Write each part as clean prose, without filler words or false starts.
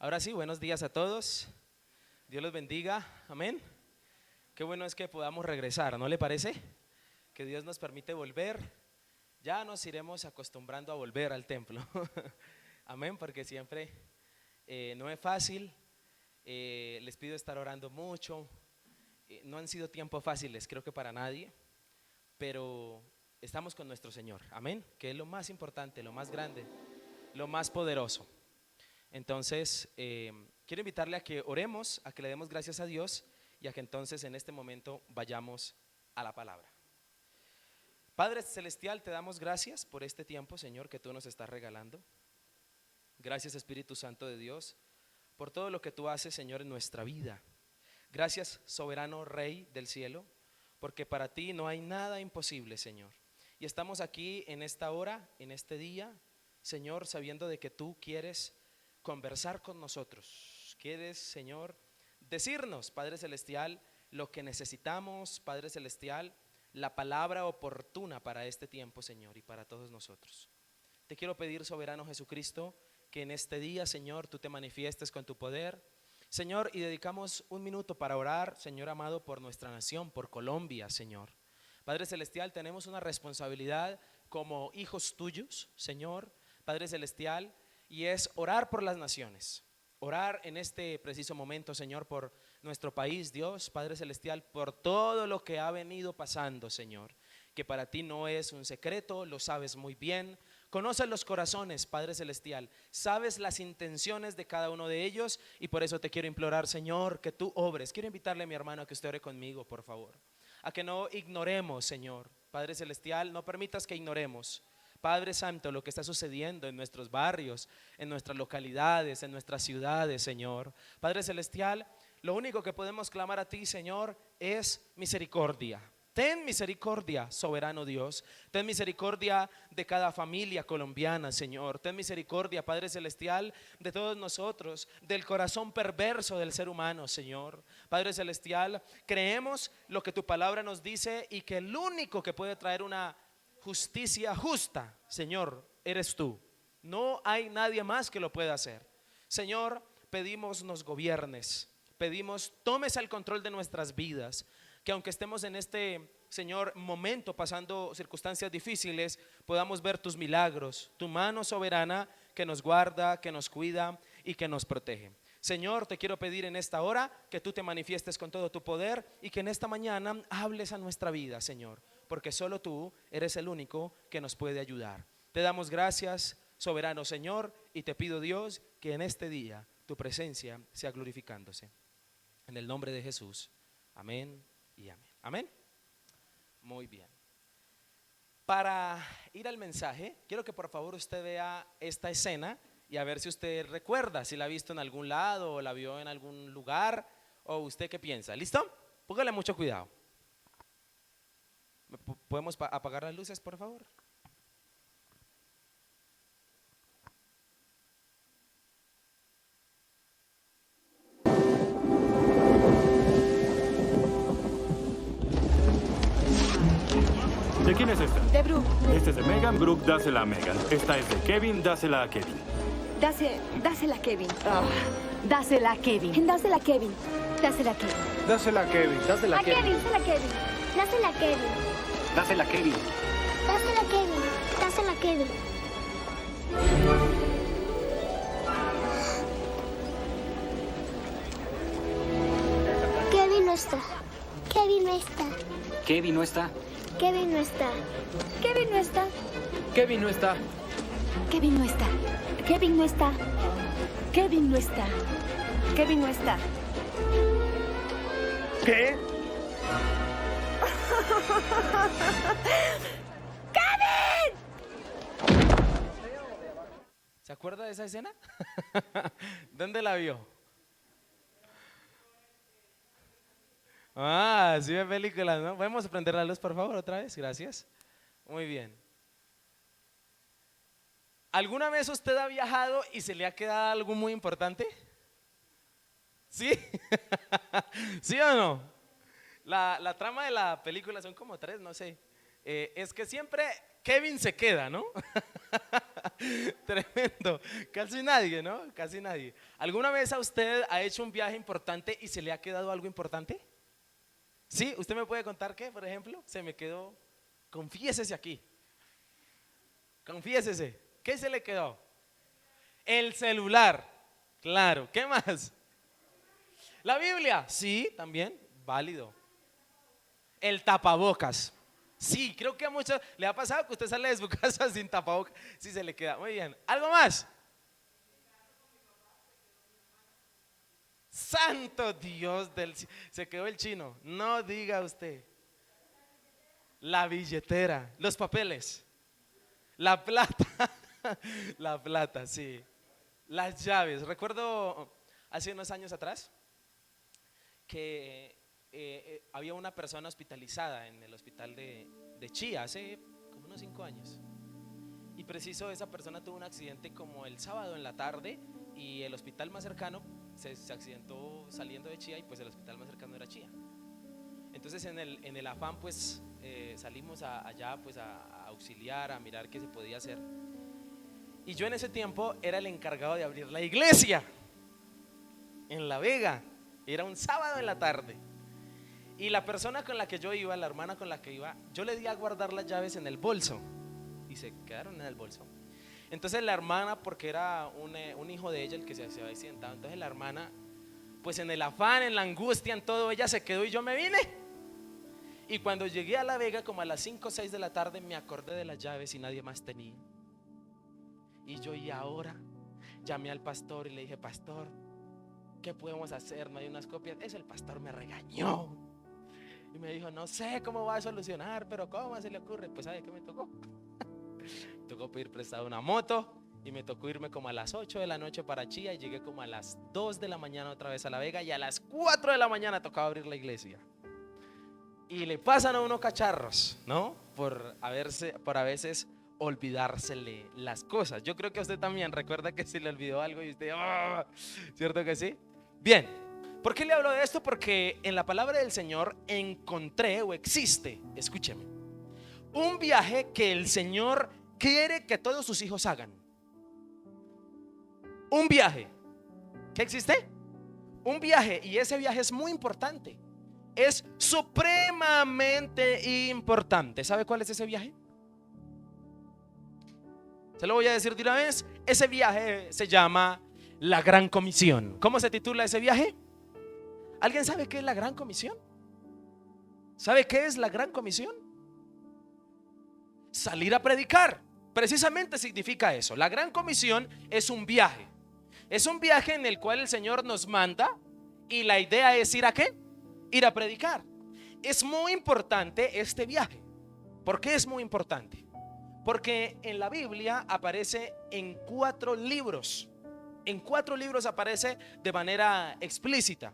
Ahora sí, buenos días a todos. Dios los bendiga. Amén. Qué bueno es que podamos regresar, ¿no le parece? Que Dios nos permite volver. Ya nos iremos acostumbrando a volver al templo. Amén, porque siempre no es fácil. Les pido estar orando mucho. No han sido tiempos fáciles, creo que para nadie, pero estamos con nuestro Señor. Amén, que es lo más importante, lo más grande, lo más poderoso. Entonces, quiero invitarle a que oremos, a que le demos gracias a Dios y a que entonces en este momento vayamos a la palabra. Padre Celestial, te damos gracias por este tiempo, Señor, que tú nos estás regalando. Gracias, Espíritu Santo de Dios, por todo lo que tú haces, Señor, en nuestra vida. Gracias, soberano Rey del cielo, porque para ti no hay nada imposible, Señor. Y estamos aquí en esta hora, en este día, Señor, sabiendo de que tú quieres conversar con nosotros. Quieres, Señor, decirnos, Padre Celestial, lo que necesitamos, Padre Celestial, la palabra oportuna para este tiempo, Señor, y para todos nosotros. Te quiero pedir, soberano Jesucristo, que en este día, Señor, tú te manifiestes con tu poder, Señor, y dedicamos un minuto para orar, Señor amado, por nuestra nación, por Colombia, Señor. Padre Celestial, tenemos una responsabilidad como hijos tuyos, Señor, Padre Celestial, y es orar por las naciones, orar en este preciso momento, Señor, por nuestro país, Dios, Padre Celestial, por todo lo que ha venido pasando, Señor, que para ti no es un secreto, lo sabes muy bien. Conoces los corazones, Padre Celestial, sabes las intenciones de cada uno de ellos y por eso te quiero implorar, Señor, que tú obres. Quiero invitarle a mi hermano a que usted ore conmigo, por favor, a que no ignoremos, Señor, Padre Celestial, no permitas que ignoremos, Padre Santo, lo que está sucediendo en nuestros barrios, en nuestras localidades, en nuestras ciudades, Señor. Padre Celestial, lo único que podemos clamar a ti, Señor, es misericordia. Ten misericordia, soberano Dios. Ten misericordia de cada familia colombiana, Señor. Ten misericordia, Padre Celestial, de todos nosotros, del corazón perverso del ser humano, Señor. Padre Celestial, creemos lo que tu palabra nos dice y que el único que puede traer una justicia justa, Señor, eres tú. No hay nadie más que lo pueda hacer. Señor, pedimos nos gobiernes. Pedimos tomes el control de nuestras vidas. Que aunque estemos en este, Señor, momento pasando circunstancias difíciles, podamos ver tus milagros, tu mano soberana que nos guarda, que nos cuida y que nos protege. Señor, te quiero pedir en esta hora que tú te manifiestes con todo tu poder y que en esta mañana hables a nuestra vida, Señor, porque solo tú eres el único que nos puede ayudar. Te damos gracias, soberano Señor, y te pido, Dios, que en este día tu presencia sea glorificándose. En el nombre de Jesús, amén y amén. Amén. Muy bien. Para ir al mensaje, quiero que por favor usted vea esta escena y a ver si usted recuerda, si la ha visto en algún lado o la vio en algún lugar, o usted qué piensa. ¿Listo? Póngale mucho cuidado. ¿Podemos apagar las luces, por favor? ¿De quién es esta? De Brooke. Este es de Megan. Brooke, dásela a Megan. Esta es de Kevin, dásela a Kevin. Dásela a Kevin. Dásela a Kevin. Dásela a Kevin. Dásela a Kevin. Dásela a Kevin. Dásela a Kevin. Dásela a Kevin. Dásela a Kevin. Dásela a Kevin. Dásela a Kevin. Dásela a Kevin. Kevin no está. Kevin no está. Kevin no está. Kevin no está. Kevin no está. Kevin no está. Kevin no está. Kevin no está. Kevin no está. Kevin no está. ¿Qué? ¿Se acuerda de esa escena? ¿Dónde la vio? Sí ve películas, ¿no? ¿Podemos prender la luz, por favor, otra vez? Gracias. Muy bien. ¿Alguna vez usted ha viajado y se le ha quedado algo muy importante? ¿Sí? ¿Sí o no? La trama de la película son como tres, no sé. Es que siempre Kevin se queda, ¿no? Tremendo. Casi nadie, ¿no? Casi nadie. ¿Alguna vez a usted ha hecho un viaje importante y se le ha quedado algo importante? ¿Sí? ¿Usted me puede contar qué, por ejemplo? Se me quedó, confiésese aquí. Confiésese. ¿Qué se le quedó? El celular. Claro. ¿Qué más? La Biblia. Sí, también. Válido. El tapabocas. Sí, creo que a muchos le ha pasado que usted sale de su casa sin tapabocas. Sí, se le queda. Muy bien. ¿Algo más? Santo Dios del cielo. Se quedó el chino. No diga usted. La billetera, los papeles, la plata, la plata, sí. Las llaves. Recuerdo hace unos años atrás que había una persona hospitalizada en el hospital de Chía, hace como unos 5 años. Y preciso, esa persona tuvo un accidente como el sábado en la tarde y el hospital más cercano se accidentó saliendo de Chía y pues el hospital más cercano era Chía. Entonces en el afán pues salimos allá pues a auxiliar, a mirar qué se podía hacer. Y yo en ese tiempo era el encargado de abrir la iglesia en La Vega. Era un sábado en la tarde. Y la persona con la que yo iba, la hermana con la que iba, yo le di a guardar las llaves en el bolso y se quedaron en el bolso. Entonces la hermana, porque era un hijo de ella el que se había accidentado, entonces la hermana, pues en el afán, en la angustia, en todo, ella se quedó y yo me vine. Y cuando llegué a La Vega, como a las 5 o 6 de la tarde, me acordé de las llaves y nadie más tenía. Y yo, y ahora, llamé al pastor y le dije: pastor, ¿qué podemos hacer? No hay unas copias. El pastor me regañó y me dijo: no sé cómo va a solucionar, pero ¿cómo se le ocurre? Pues ¿sabe qué me tocó? Tocó pedir prestado una moto y me tocó irme como a las 8 de la noche para Chía y llegué como a las 2 de la mañana otra vez a La Vega y a las 4 de la mañana tocaba abrir la iglesia. Y le pasan a uno cacharros, ¿no? Por a veces olvidársele las cosas. Yo creo que a usted también recuerda que se le olvidó algo y usted, ¡oh! ¿Cierto que sí? Bien, ¿por qué le hablo de esto? Porque en la palabra del Señor encontré o existe, escúcheme, un viaje que el Señor quiere que todos sus hijos hagan. Un viaje. ¿Qué existe? Un viaje, y ese viaje es muy importante. Es supremamente importante. ¿Sabe cuál es ese viaje? Se lo voy a decir de una vez. Ese viaje se llama la Gran Comisión. ¿Cómo se titula ese viaje? ¿Alguien sabe qué es la Gran Comisión? ¿Sabe qué es la Gran Comisión? Salir a predicar. Precisamente significa eso. La Gran Comisión es un viaje. Es un viaje en el cual el Señor nos manda y la idea es ¿ir a qué? Ir a predicar. Es muy importante este viaje. ¿Por qué es muy importante? Porque en la Biblia aparece en 4 libros. En 4 libros aparece de manera explícita.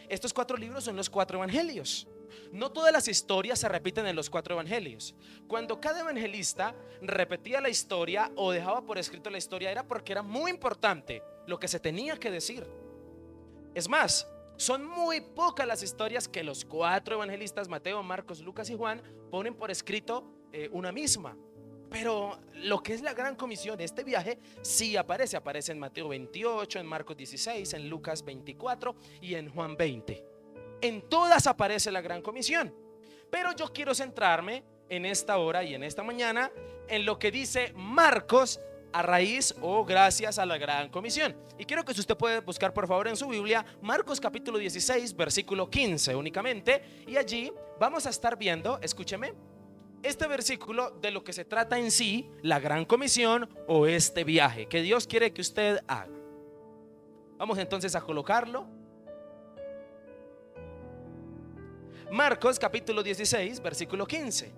Estos 4 libros son los 4 evangelios. No todas las historias se repiten en los 4 evangelios. Cuando cada evangelista repetía la historia o dejaba por escrito la historia, era porque era muy importante lo que se tenía que decir. Es más, son muy pocas las historias que los 4 evangelistas, Mateo, Marcos, Lucas y Juan, ponen por escrito una misma. Pero lo que es la Gran Comisión, este viaje, sí aparece en Mateo 28, en Marcos 16, en Lucas 24 y en Juan 20. En todas aparece la Gran Comisión. Pero yo quiero centrarme en esta hora y en esta mañana en lo que dice Marcos a raíz o gracias a la Gran Comisión. Y quiero que si usted puede buscar por favor en su Biblia Marcos capítulo 16 versículo 15 únicamente. Y allí vamos a estar viendo, escúcheme, este versículo de lo que se trata en sí, la Gran Comisión o este viaje que Dios quiere que usted haga. Vamos entonces a colocarlo. Marcos capítulo 16 versículo 15.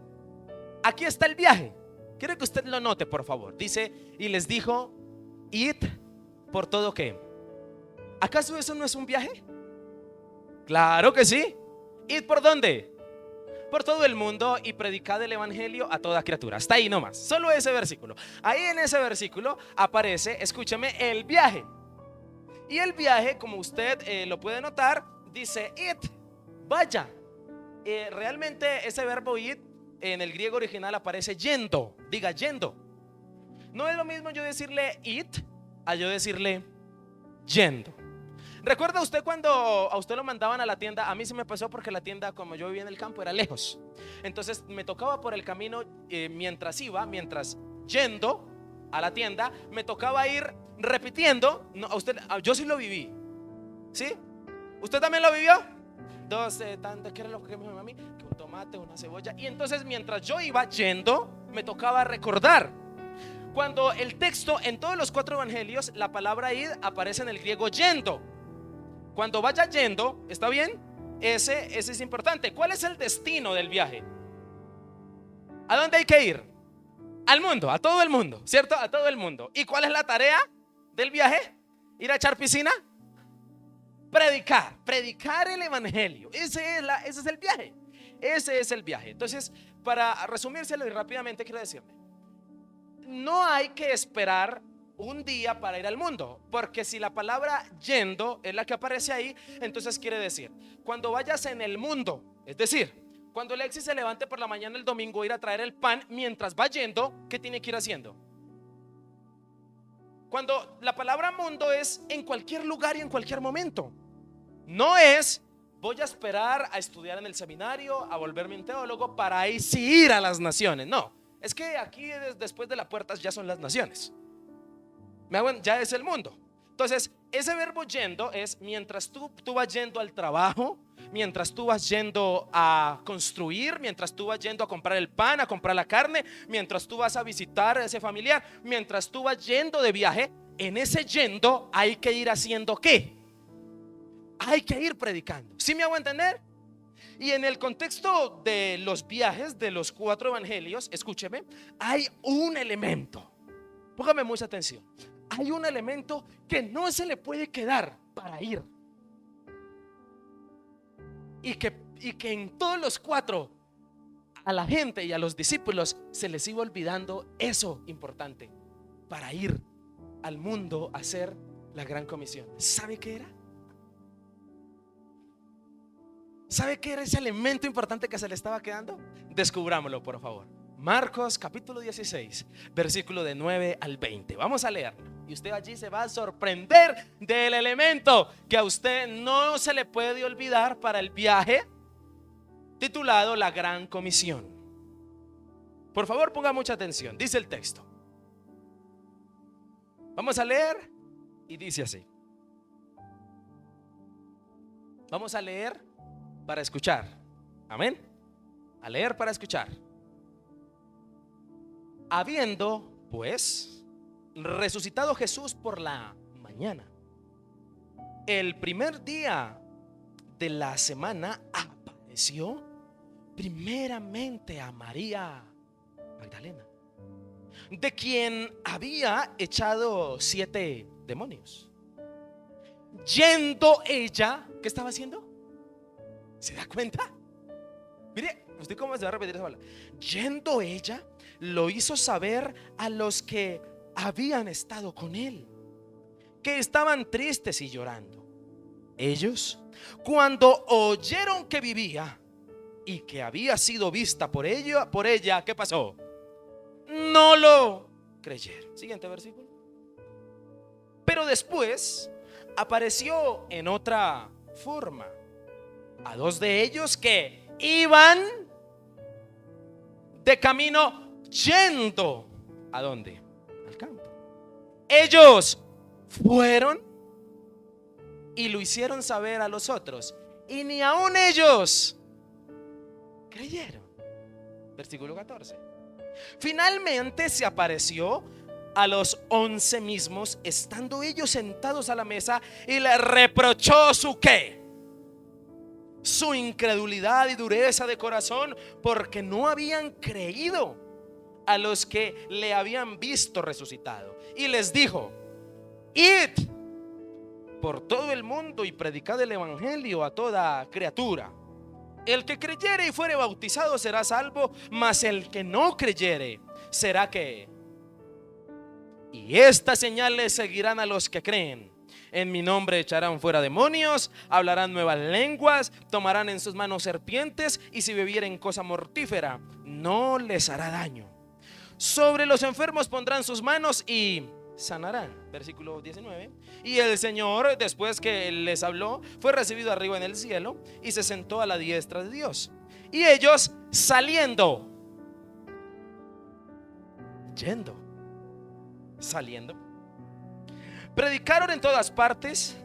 Aquí está el viaje. Quiero que usted lo note por favor. Dice: y les dijo: id por todo ¿qué? ¿Acaso eso no es un viaje? Claro que sí. ¿Id por dónde? Por todo el mundo y predicad el evangelio a toda criatura. Hasta ahí nomás, solo ese versículo. Ahí en ese versículo aparece, escúcheme, el viaje. Y el viaje, como usted lo puede notar, dice id, vaya. Realmente ese verbo id en el griego original aparece yendo. Diga yendo. No es lo mismo yo decirle it a yo decirle yendo. ¿Recuerda usted cuando a usted lo mandaban a la tienda? A mí se me pasó porque la tienda, como yo vivía en el campo, era lejos. Entonces me tocaba por el camino, mientras yendo a la tienda, me tocaba ir repitiendo. No, yo sí lo viví. ¿Sí? ¿Usted también lo vivió? ¿Qué era lo que me dijo a mí? Que un tomate, una cebolla. Y entonces mientras yo iba yendo, me tocaba recordar. Cuando el texto en todos los 4 evangelios, la palabra id aparece en el griego yendo. Cuando vaya yendo, ¿está bien? Ese es importante. ¿Cuál es el destino del viaje? ¿A dónde hay que ir? Al mundo, a todo el mundo, ¿cierto? A todo el mundo. ¿Y cuál es la tarea del viaje? ¿Ir a echar piscina? Predicar el evangelio. Ese es el viaje. Ese es el viaje. Entonces, para resumírselo y rápidamente quiero decirle, no hay que esperar un día para ir al mundo, porque si la palabra yendo es la que aparece ahí, entonces quiere decir, cuando vayas en el mundo, es decir, cuando Alexis se levante por la mañana el domingo a ir a traer el pan, mientras va yendo, ¿qué tiene que ir haciendo? Cuando la palabra mundo es en cualquier lugar y en cualquier momento. No es voy a esperar a estudiar en el seminario, a volverme un teólogo para ahí sí ir a las naciones. No, es que aquí después de las puertas ya son las naciones. Ya es el mundo. Entonces ese verbo yendo es mientras tú vas yendo al trabajo, mientras tú vas yendo a construir, mientras tú vas yendo a comprar el pan, a comprar la carne, mientras tú vas a visitar a ese familiar, mientras tú vas yendo de viaje. En ese yendo hay que ir haciendo ¿qué? Hay que ir predicando. ¿Sí me hago entender? Y en el contexto de los viajes de los 4 evangelios, escúcheme, hay un elemento. Póngame mucha atención. Hay un elemento que no se le puede quedar para ir. Y que en todos los 4 a la gente y a los discípulos se les iba olvidando eso importante para ir al mundo a hacer la gran comisión. ¿Sabe qué era? ¿Sabe qué era ese elemento importante que se le estaba quedando? Descubrámoslo, por favor. Marcos capítulo 16, versículo de 9 al 20. Vamos a leerlo. Y usted allí se va a sorprender del elemento que a usted no se le puede olvidar para el viaje titulado La Gran Comisión. Por favor, ponga mucha atención. Dice el texto. Vamos a leer y dice así. Vamos a leer para escuchar. Amén. A leer para escuchar. Habiendo pues resucitado Jesús por la mañana, el primer día de la semana, apareció primeramente a María Magdalena, de quien había echado 7 demonios. Yendo ella, ¿qué estaba haciendo? ¿Se da cuenta? Mire, usted cómo se va a repetir esa palabra. Yendo ella, lo hizo saber a los que habían estado con él, que estaban tristes y llorando. Ellos, cuando oyeron que vivía y que había sido vista por ella, ¿qué pasó? No lo creyeron. Siguiente versículo. Pero después apareció en otra forma a 2 de ellos que iban de camino yendo. ¿A dónde? Al campo. Ellos fueron y lo hicieron saber a los otros, y ni aun ellos creyeron. Versículo 14. Finalmente se apareció a los 11 mismos, estando ellos sentados a la mesa, y le reprochó su ¿qué? Su incredulidad y dureza de corazón, porque no habían creído a los que le habían visto resucitado. Y les dijo: id por todo el mundo y predicad el evangelio a toda criatura. El que creyere y fuere bautizado será salvo, mas el que no creyere será que. Y estas señales seguirán a los que creen. En mi nombre echarán fuera demonios, hablarán nuevas lenguas, tomarán en sus manos serpientes, y si bebieren cosa mortífera no les hará daño. sobre los enfermos pondrán sus manos y sanarán. Versículo 19. Y el Señor, después que les habló, fue recibido arriba en el cielo y se sentó a la diestra de Dios. Y ellos saliendo, saliendo, predicaron en todas partes,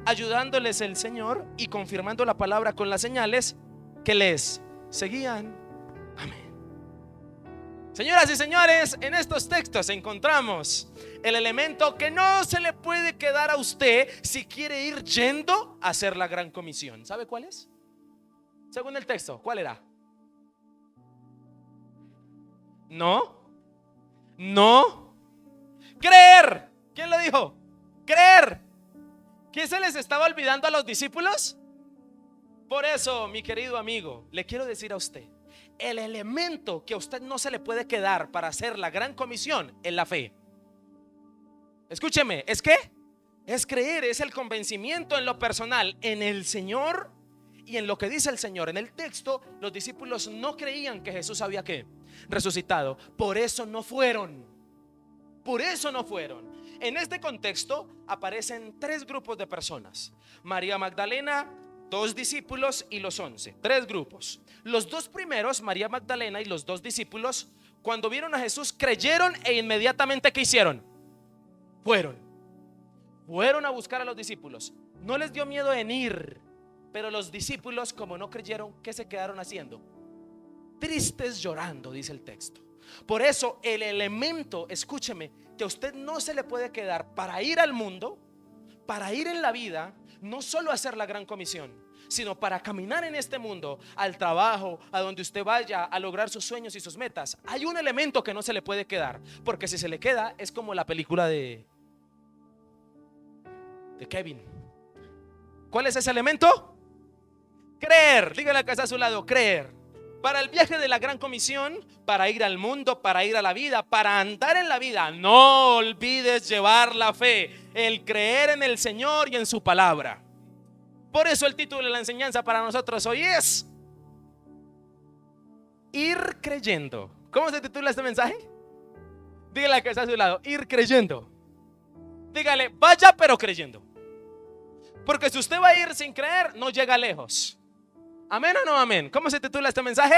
ayudándoles el Señor y confirmando la palabra con las señales que les seguían. Amén. Señoras y señores, en estos textos encontramos el elemento que no se le puede quedar a usted si quiere ir yendo a hacer la gran comisión. ¿Sabe cuál es? Según el texto, ¿cuál era? No. Creer. ¿Quién lo dijo? Creer. ¿Qué se les estaba olvidando a los discípulos? Por eso, mi querido amigo, le quiero decir a usted, el elemento que a usted no se le puede quedar para hacer la gran comisión es la fe. Escúcheme, ¿es qué? Es creer, es el convencimiento en lo personal, en el Señor y en lo que dice el Señor. En el texto, los discípulos no creían que Jesús había ¿qué? Resucitado. Por eso no fueron. En este contexto aparecen tres grupos de personas: María Magdalena, 2 discípulos y los 11. 3 grupos. Los 2 primeros, María Magdalena y los 2 discípulos, cuando vieron a Jesús, creyeron e inmediatamente ¿qué hicieron? Fueron a buscar a los discípulos. No les dio miedo en ir, pero los discípulos, como no creyeron, ¿qué se quedaron haciendo? Tristes, llorando, dice el texto. Por eso el elemento, escúcheme, que a usted no se le puede quedar para ir al mundo, para ir en la vida, no solo hacer la gran comisión, sino para caminar en este mundo, al trabajo, a donde usted vaya, a lograr sus sueños y sus metas. Hay un elemento que no se le puede quedar, porque si se le queda es como la película de Kevin. ¿Cuál es ese elemento? Creer. Dígale a que está a su lado, creer. Para el viaje de la gran comisión, para ir al mundo, para ir a la vida, para andar en la vida, no olvides llevar la fe, el creer en el Señor y en su palabra. Por eso el título de la enseñanza para nosotros hoy es Ir creyendo. ¿Cómo se titula este mensaje? Dígale a que está a su lado, ir creyendo. Dígale, vaya pero creyendo. Porque si usted va a ir sin creer, no llega lejos. ¿Amén o no amén? ¿Cómo se titula este mensaje?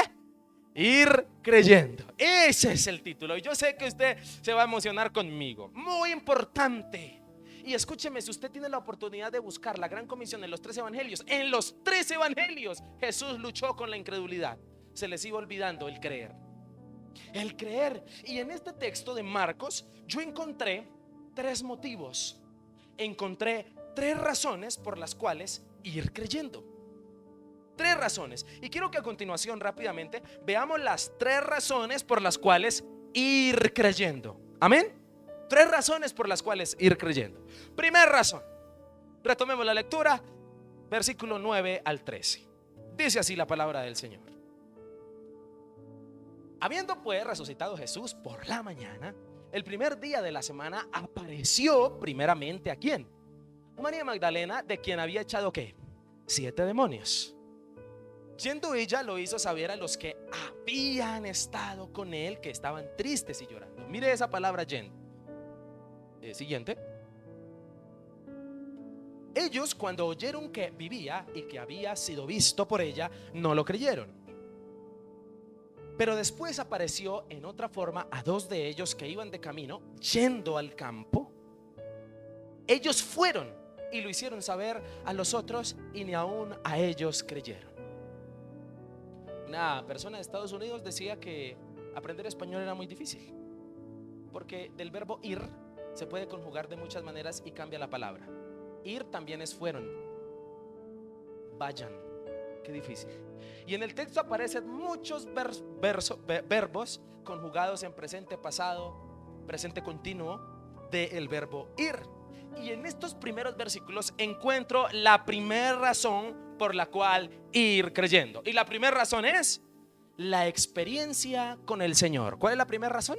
Ir creyendo. Ese es el título. Y yo sé que usted se va a emocionar conmigo. Muy importante. Y escúcheme, si usted tiene la oportunidad de buscar la gran comisión en los 3 evangelios, en los 3 evangelios Jesús luchó con la incredulidad. Se les iba olvidando el creer. El creer. Y en este texto de Marcos yo encontré 3 motivos. Encontré 3 razones por las cuales ir creyendo. 3 razones. Y quiero que a continuación rápidamente veamos las 3 razones por las cuales ir creyendo. Amén. 3 razones por las cuales ir creyendo. Primera razón. Retomemos la lectura. Versículo 9 al 13. Dice así la palabra del Señor. Habiendo pues resucitado Jesús por la mañana, el primer día de la semana, apareció primeramente ¿a quién? María Magdalena, de quien había echado ¿qué? 7 demonios. Yendo ella lo hizo saber a los que habían estado con él, que estaban tristes y llorando. Mire esa palabra yendo. Siguiente. Ellos, cuando oyeron que vivía y que había sido visto por ella, no lo creyeron. Pero después apareció en otra forma a 2 de ellos que iban de camino, yendo al campo. Ellos fueron y lo hicieron saber a los otros, y ni aún a ellos creyeron. Una persona de Estados Unidos decía que aprender español era muy difícil, porque del verbo ir se puede conjugar de muchas maneras y cambia la palabra. Ir también es fueron, vayan. Qué difícil. Y en el texto aparecen muchos verbos conjugados en presente pasado, presente continuo del verbo ir. Y en estos primeros versículos encuentro la primera razón por la cual ir creyendo. Y la primera razón es la experiencia con el Señor. ¿Cuál es la primera razón?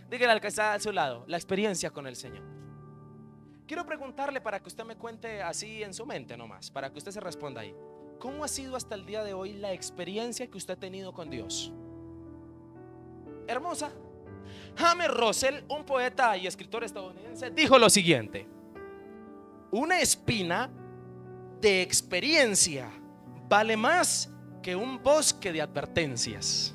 Dígale al que está a su lado, la experiencia con el Señor. Quiero preguntarle para que usted me cuente así en su mente nomás, para que usted se responda ahí. ¿Cómo ha sido hasta el día de hoy la experiencia que usted ha tenido con Dios? hermosa. James Russell, un poeta y escritor estadounidense, dijo lo siguiente: una espina de experiencia vale más que un bosque de advertencias.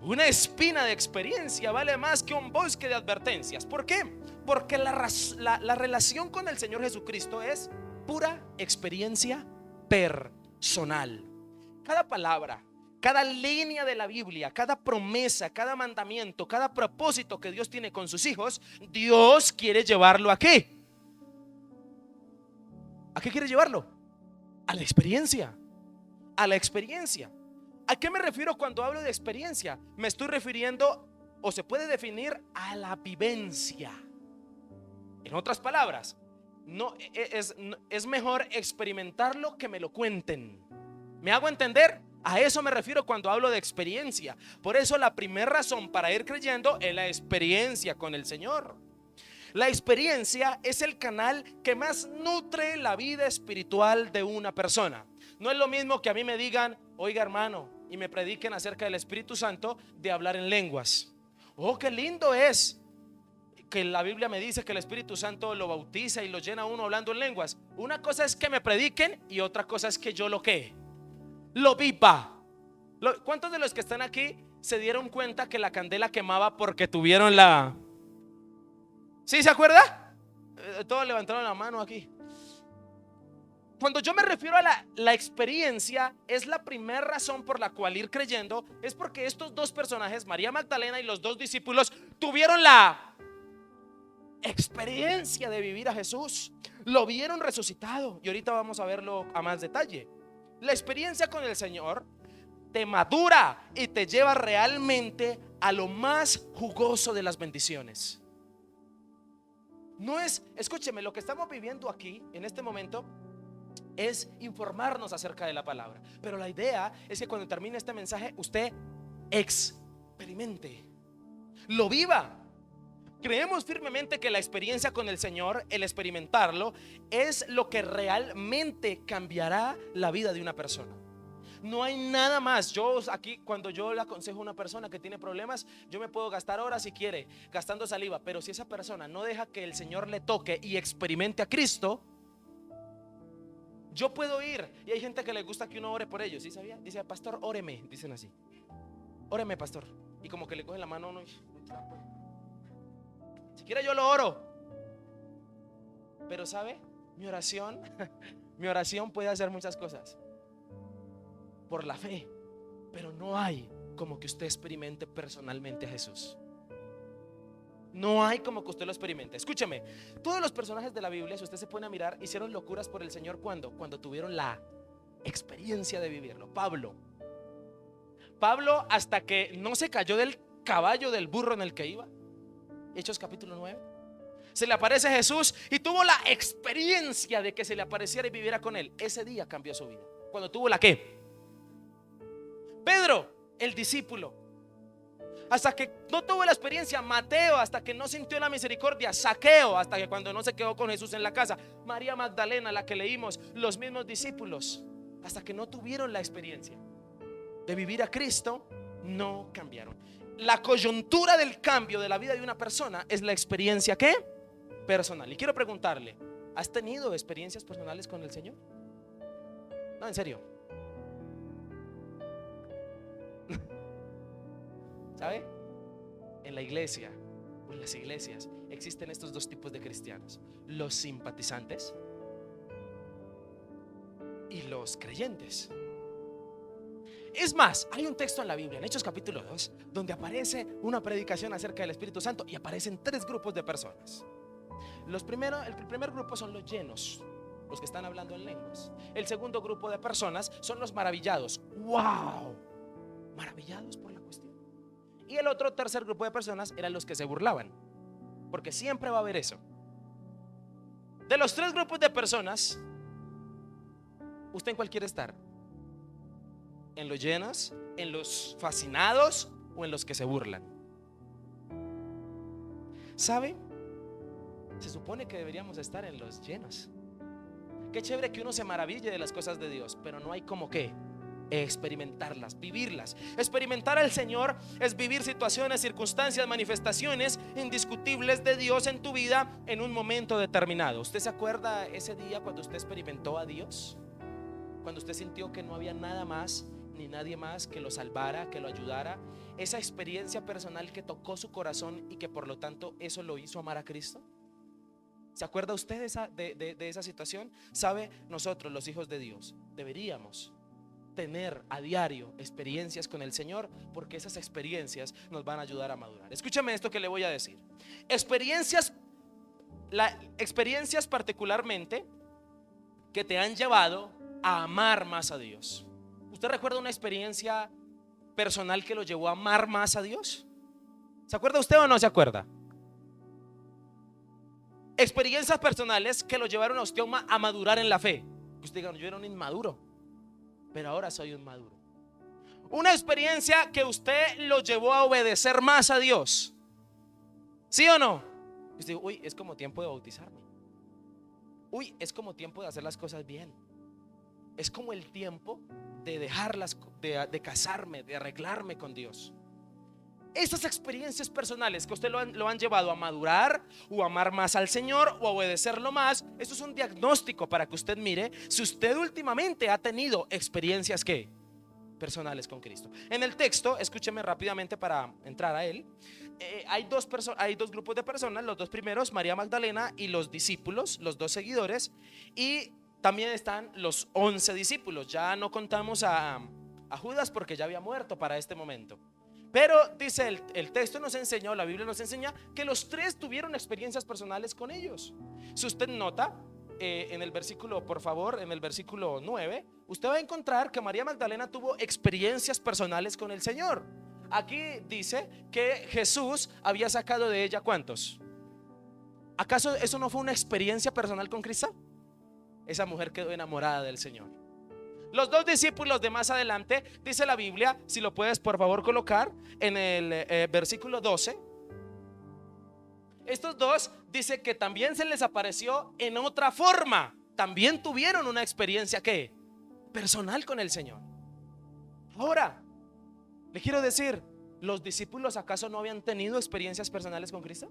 Una espina de experiencia vale más que un bosque de advertencias. ¿Por qué? Porque la relación con el Señor Jesucristo es pura experiencia personal. Cada palabra, cada línea de la Biblia, cada promesa, cada mandamiento, cada propósito que Dios tiene con sus hijos, Dios quiere llevarlo ¿a qué? ¿A qué quiere llevarlo? A la experiencia. A la experiencia. ¿A qué me refiero cuando hablo de experiencia? Me estoy refiriendo, o se puede definir, a la vivencia. En otras palabras, es mejor experimentarlo que me lo cuenten. ¿Me hago entender? A eso me refiero cuando hablo de experiencia. Por eso la primera razón para ir creyendo es la experiencia con el Señor. La experiencia es el canal que más nutre la vida espiritual de una persona. No es lo mismo que a mí me digan: oiga, hermano, y me prediquen acerca del Espíritu Santo, de hablar en lenguas. Oh, qué lindo es que la Biblia me dice que el Espíritu Santo lo bautiza y lo llena a uno hablando en lenguas. Una cosa es que me prediquen y otra cosa es que yo lo viva. ¿Cuántos de los que están aquí se dieron cuenta que la candela quemaba porque tuvieron la... ¿Sí se acuerda? Todos levantaron la mano aquí. Cuando yo me refiero a la experiencia, es la primera razón por la cual ir creyendo. Es porque estos dos personajes, María Magdalena y los dos discípulos, tuvieron la experiencia de vivir a Jesús. Lo vieron resucitado. Y ahorita vamos a verlo a más detalle. La experiencia con el Señor te madura y te lleva realmente a lo más jugoso de las bendiciones. No es, escúcheme, lo que estamos viviendo aquí en este momento es informarnos acerca de la palabra, pero la idea es que cuando termine este mensaje usted experimente, lo viva. Creemos firmemente que la experiencia con el Señor, el experimentarlo, es lo que realmente cambiará la vida de una persona. No hay nada más. Yo aquí, cuando yo le aconsejo a una persona que tiene problemas, yo me puedo gastar horas si quiere gastando saliva, pero si esa persona no deja que el Señor le toque y experimente a Cristo, yo puedo ir. Y hay gente que le gusta que uno ore por ellos, ¿sí sabía? Dice: pastor, óreme, dicen así: óreme, pastor. Y como que le cogen la mano a uno y, si quiere yo lo oro. Pero ¿sabe? Mi oración puede hacer muchas cosas por la fe, pero no hay como que usted experimente personalmente a Jesús. No hay como que usted lo experimente. Escúcheme, todos los personajes de la Biblia, si usted se pone a mirar, hicieron locuras por el Señor. Cuando tuvieron la experiencia de vivirlo. Pablo, hasta que no se cayó del caballo, del burro en el que iba. Hechos capítulo 9. Se le aparece Jesús y tuvo la experiencia de que se le apareciera y viviera con él. Ese día cambió su vida. Cuando tuvo la ¿qué? Pedro, el discípulo, hasta que no tuvo la experiencia. Mateo, hasta que no sintió la misericordia. Zaqueo, hasta que cuando no se quedó con Jesús en la casa. María Magdalena, la que leímos, los mismos discípulos, hasta que no tuvieron la experiencia de vivir a Cristo, no cambiaron. La coyuntura del cambio de la vida de una persona es la experiencia ¿qué? Personal. Y quiero preguntarle: ¿has tenido experiencias personales con el Señor? No, en serio. ¿Sabe? En la iglesia, en las iglesias, existen estos dos tipos de cristianos: los simpatizantes y los creyentes. Es más, hay un texto en la Biblia, en Hechos capítulo 2, donde aparece una predicación acerca del Espíritu Santo y aparecen tres grupos de personas. El primer grupo son los llenos, los que están hablando en lenguas. El segundo grupo de personas son los maravillados. ¡Wow! Maravillados por la cuestión. Y el tercer grupo de personas eran los que se burlaban, porque siempre va a haber eso. De los tres grupos de personas, ¿usted en cuál quiere estar? ¿En los llenos, en los fascinados o en los que se burlan? ¿Sabe? Se supone que deberíamos estar en los llenos. Qué chévere que uno se maraville de las cosas de Dios, pero no hay como que experimentarlas, vivirlas. Experimentar al Señor es vivir situaciones, circunstancias, manifestaciones indiscutibles de Dios en tu vida en un momento determinado. ¿Usted se acuerda ese día cuando usted experimentó a Dios? Cuando usted sintió que no había nada más ni nadie más que lo salvara, que lo ayudara. Esa experiencia personal que tocó su corazón y que por lo tanto eso lo hizo amar a Cristo. ¿Se acuerda usted de esa situación? Sabe, nosotros los hijos de Dios deberíamos tener a diario experiencias con el Señor, porque esas experiencias nos van a ayudar a madurar. Escúchame esto que le voy a decir. Experiencias particularmente que te han llevado a amar más a Dios. ¿Usted recuerda una experiencia personal que lo llevó a amar más a Dios? ¿Se acuerda usted o no se acuerda? Experiencias personales que lo llevaron a usted a madurar en la fe. Usted diga, yo era un inmaduro, pero ahora soy un maduro. Una experiencia que usted lo llevó a obedecer más a Dios. ¿Sí o no? Usted dice, uy, es como tiempo de bautizarme. Uy, es como tiempo de hacer las cosas bien. Es como el tiempo de dejarlas, de casarme, de arreglarme con Dios. Esas experiencias personales que usted lo han llevado a madurar o a amar más al Señor o a obedecerlo más, esto es un diagnóstico para que usted mire si usted últimamente ha tenido experiencias ¿qué? Personales con Cristo. En el texto, escúcheme rápidamente para entrar a él. Hay dos grupos de personas. Los dos primeros, María Magdalena y los discípulos, los dos seguidores. Y también están los 11 discípulos. Ya no contamos a Judas porque ya había muerto para este momento. Pero dice el texto nos enseñó, la Biblia nos enseña que los tres tuvieron experiencias personales con ellos. Si usted nota en el versículo, por favor, en el versículo 9, usted va a encontrar que María Magdalena tuvo experiencias personales con el Señor. Aquí dice que Jesús había sacado de ella ¿cuántos? ¿Acaso eso no fue una experiencia personal con Cristo? Esa mujer quedó enamorada del Señor. Los dos discípulos de más adelante, dice la Biblia, si lo puedes por favor colocar en el versículo 12. Estos dos dice que también se les apareció en otra forma. También tuvieron una experiencia ¿qué? Personal con el Señor. Ahora, le quiero decir, ¿los discípulos acaso no habían tenido experiencias personales con Cristo?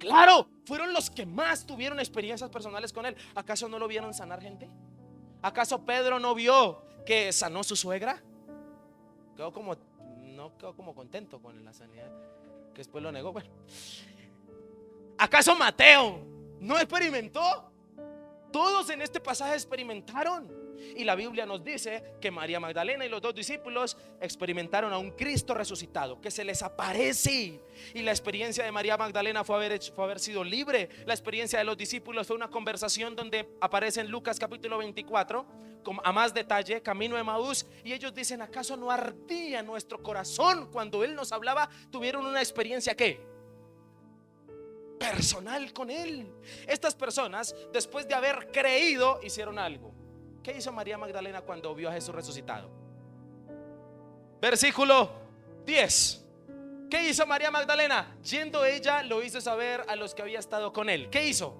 Claro, fueron los que más tuvieron experiencias personales con Él. ¿Acaso no lo vieron sanar gente? ¿Acaso Pedro no vio que sanó su suegra? No quedó como contento con la sanidad, que después lo negó. Bueno, ¿acaso Mateo no experimentó? Todos en este pasaje experimentaron. Y la Biblia nos dice que María Magdalena y los dos discípulos experimentaron a un Cristo resucitado que se les aparece. Y la experiencia de María Magdalena fue haber sido libre. La experiencia de los discípulos fue una conversación donde aparece en Lucas capítulo 24 a más detalle, camino de Emaús. Y ellos dicen, ¿acaso no ardía nuestro corazón cuando Él nos hablaba? Tuvieron una experiencia ¿qué? Personal con Él. Estas personas, después de haber creído, hicieron algo. ¿Qué hizo María Magdalena cuando vio a Jesús resucitado? Versículo 10. ¿Qué hizo María Magdalena? Yendo ella, lo hizo saber a los que había estado con Él. ¿Qué hizo?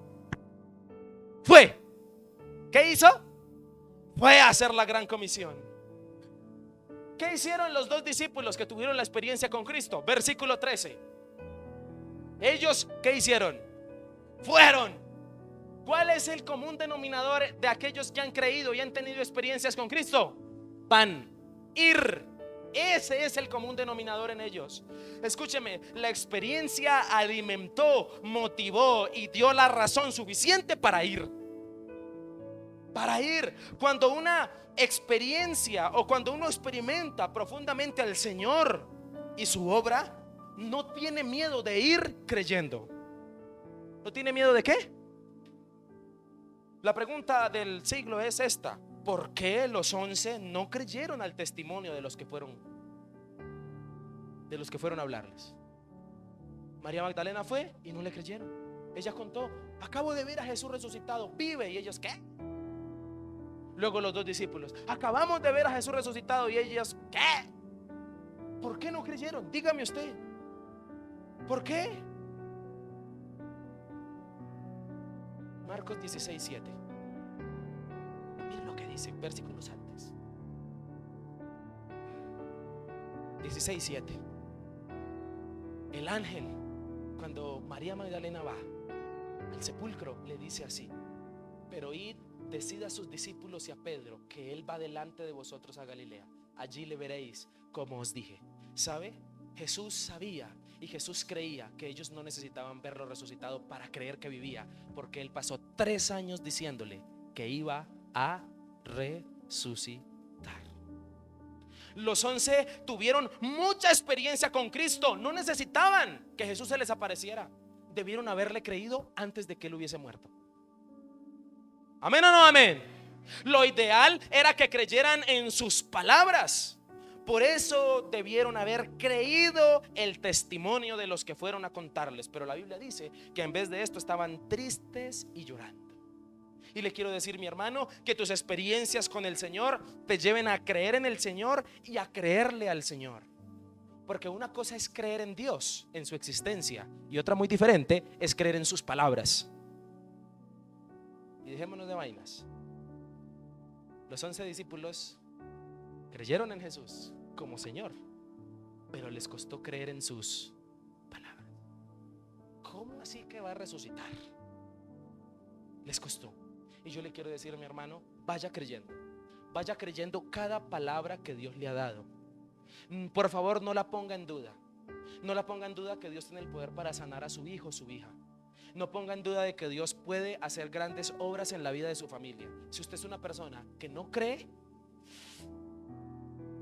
¿Qué hizo? Fue a hacer la gran comisión. ¿Qué hicieron los dos discípulos que tuvieron la experiencia con Cristo? Versículo 13. Ellos, ¿qué hicieron? Fueron. ¿Cuál es el común denominador de aquellos que han creído y han tenido experiencias con Cristo? Van, ir. Ese es el común denominador en ellos. Escúcheme, la experiencia alimentó, motivó y dio la razón suficiente para ir. Para ir. Cuando una experiencia o cuando uno experimenta profundamente al Señor y su obra, no tiene miedo de ir creyendo. ¿No tiene miedo de qué? La pregunta del siglo es esta: ¿por qué los 11 no creyeron al testimonio de los que fueron a hablarles? María Magdalena fue y no le creyeron. Ella contó, acabo de ver a Jesús resucitado, vive. Y ellos, ¿qué? Luego los dos discípulos, acabamos de ver a Jesús resucitado. Y ellos, ¿qué? ¿Por qué no creyeron? Dígame usted, ¿por qué? Marcos 16:7. Miren lo que dice, versículos antes. 16:7. El ángel, cuando María Magdalena va al sepulcro, le dice así: pero id, decid a sus discípulos y a Pedro que él va delante de vosotros a Galilea, allí le veréis como os dije. ¿Sabe? Jesús sabía y Jesús creía que ellos no necesitaban verlo resucitado para creer que vivía, porque él pasó 3 años diciéndole que iba a resucitar. Los 11 tuvieron mucha experiencia con Cristo, no necesitaban que Jesús se les apareciera, debieron haberle creído antes de que él hubiese muerto. ¿Amén o no amén? Lo ideal era que creyeran en sus palabras. Por eso debieron haber creído el testimonio de los que fueron a contarles. Pero la Biblia dice que en vez de esto estaban tristes y llorando. Y le quiero decir, mi hermano, que tus experiencias con el Señor te lleven a creer en el Señor y a creerle al Señor. Porque una cosa es creer en Dios, en su existencia, y otra muy diferente es creer en sus palabras. Y dejémonos de vainas. Los 11 discípulos creyeron en Jesús como Señor, pero les costó creer en sus palabras. ¿Cómo así que va a resucitar? Les costó. Y yo le quiero decir, mi hermano, vaya creyendo cada palabra que Dios le ha dado. Por favor, no la ponga en duda. No la ponga en duda que Dios tiene el poder para sanar a su hijo o su hija. No ponga en duda de que Dios puede hacer grandes obras en la vida de su familia. Si usted es una persona que no cree,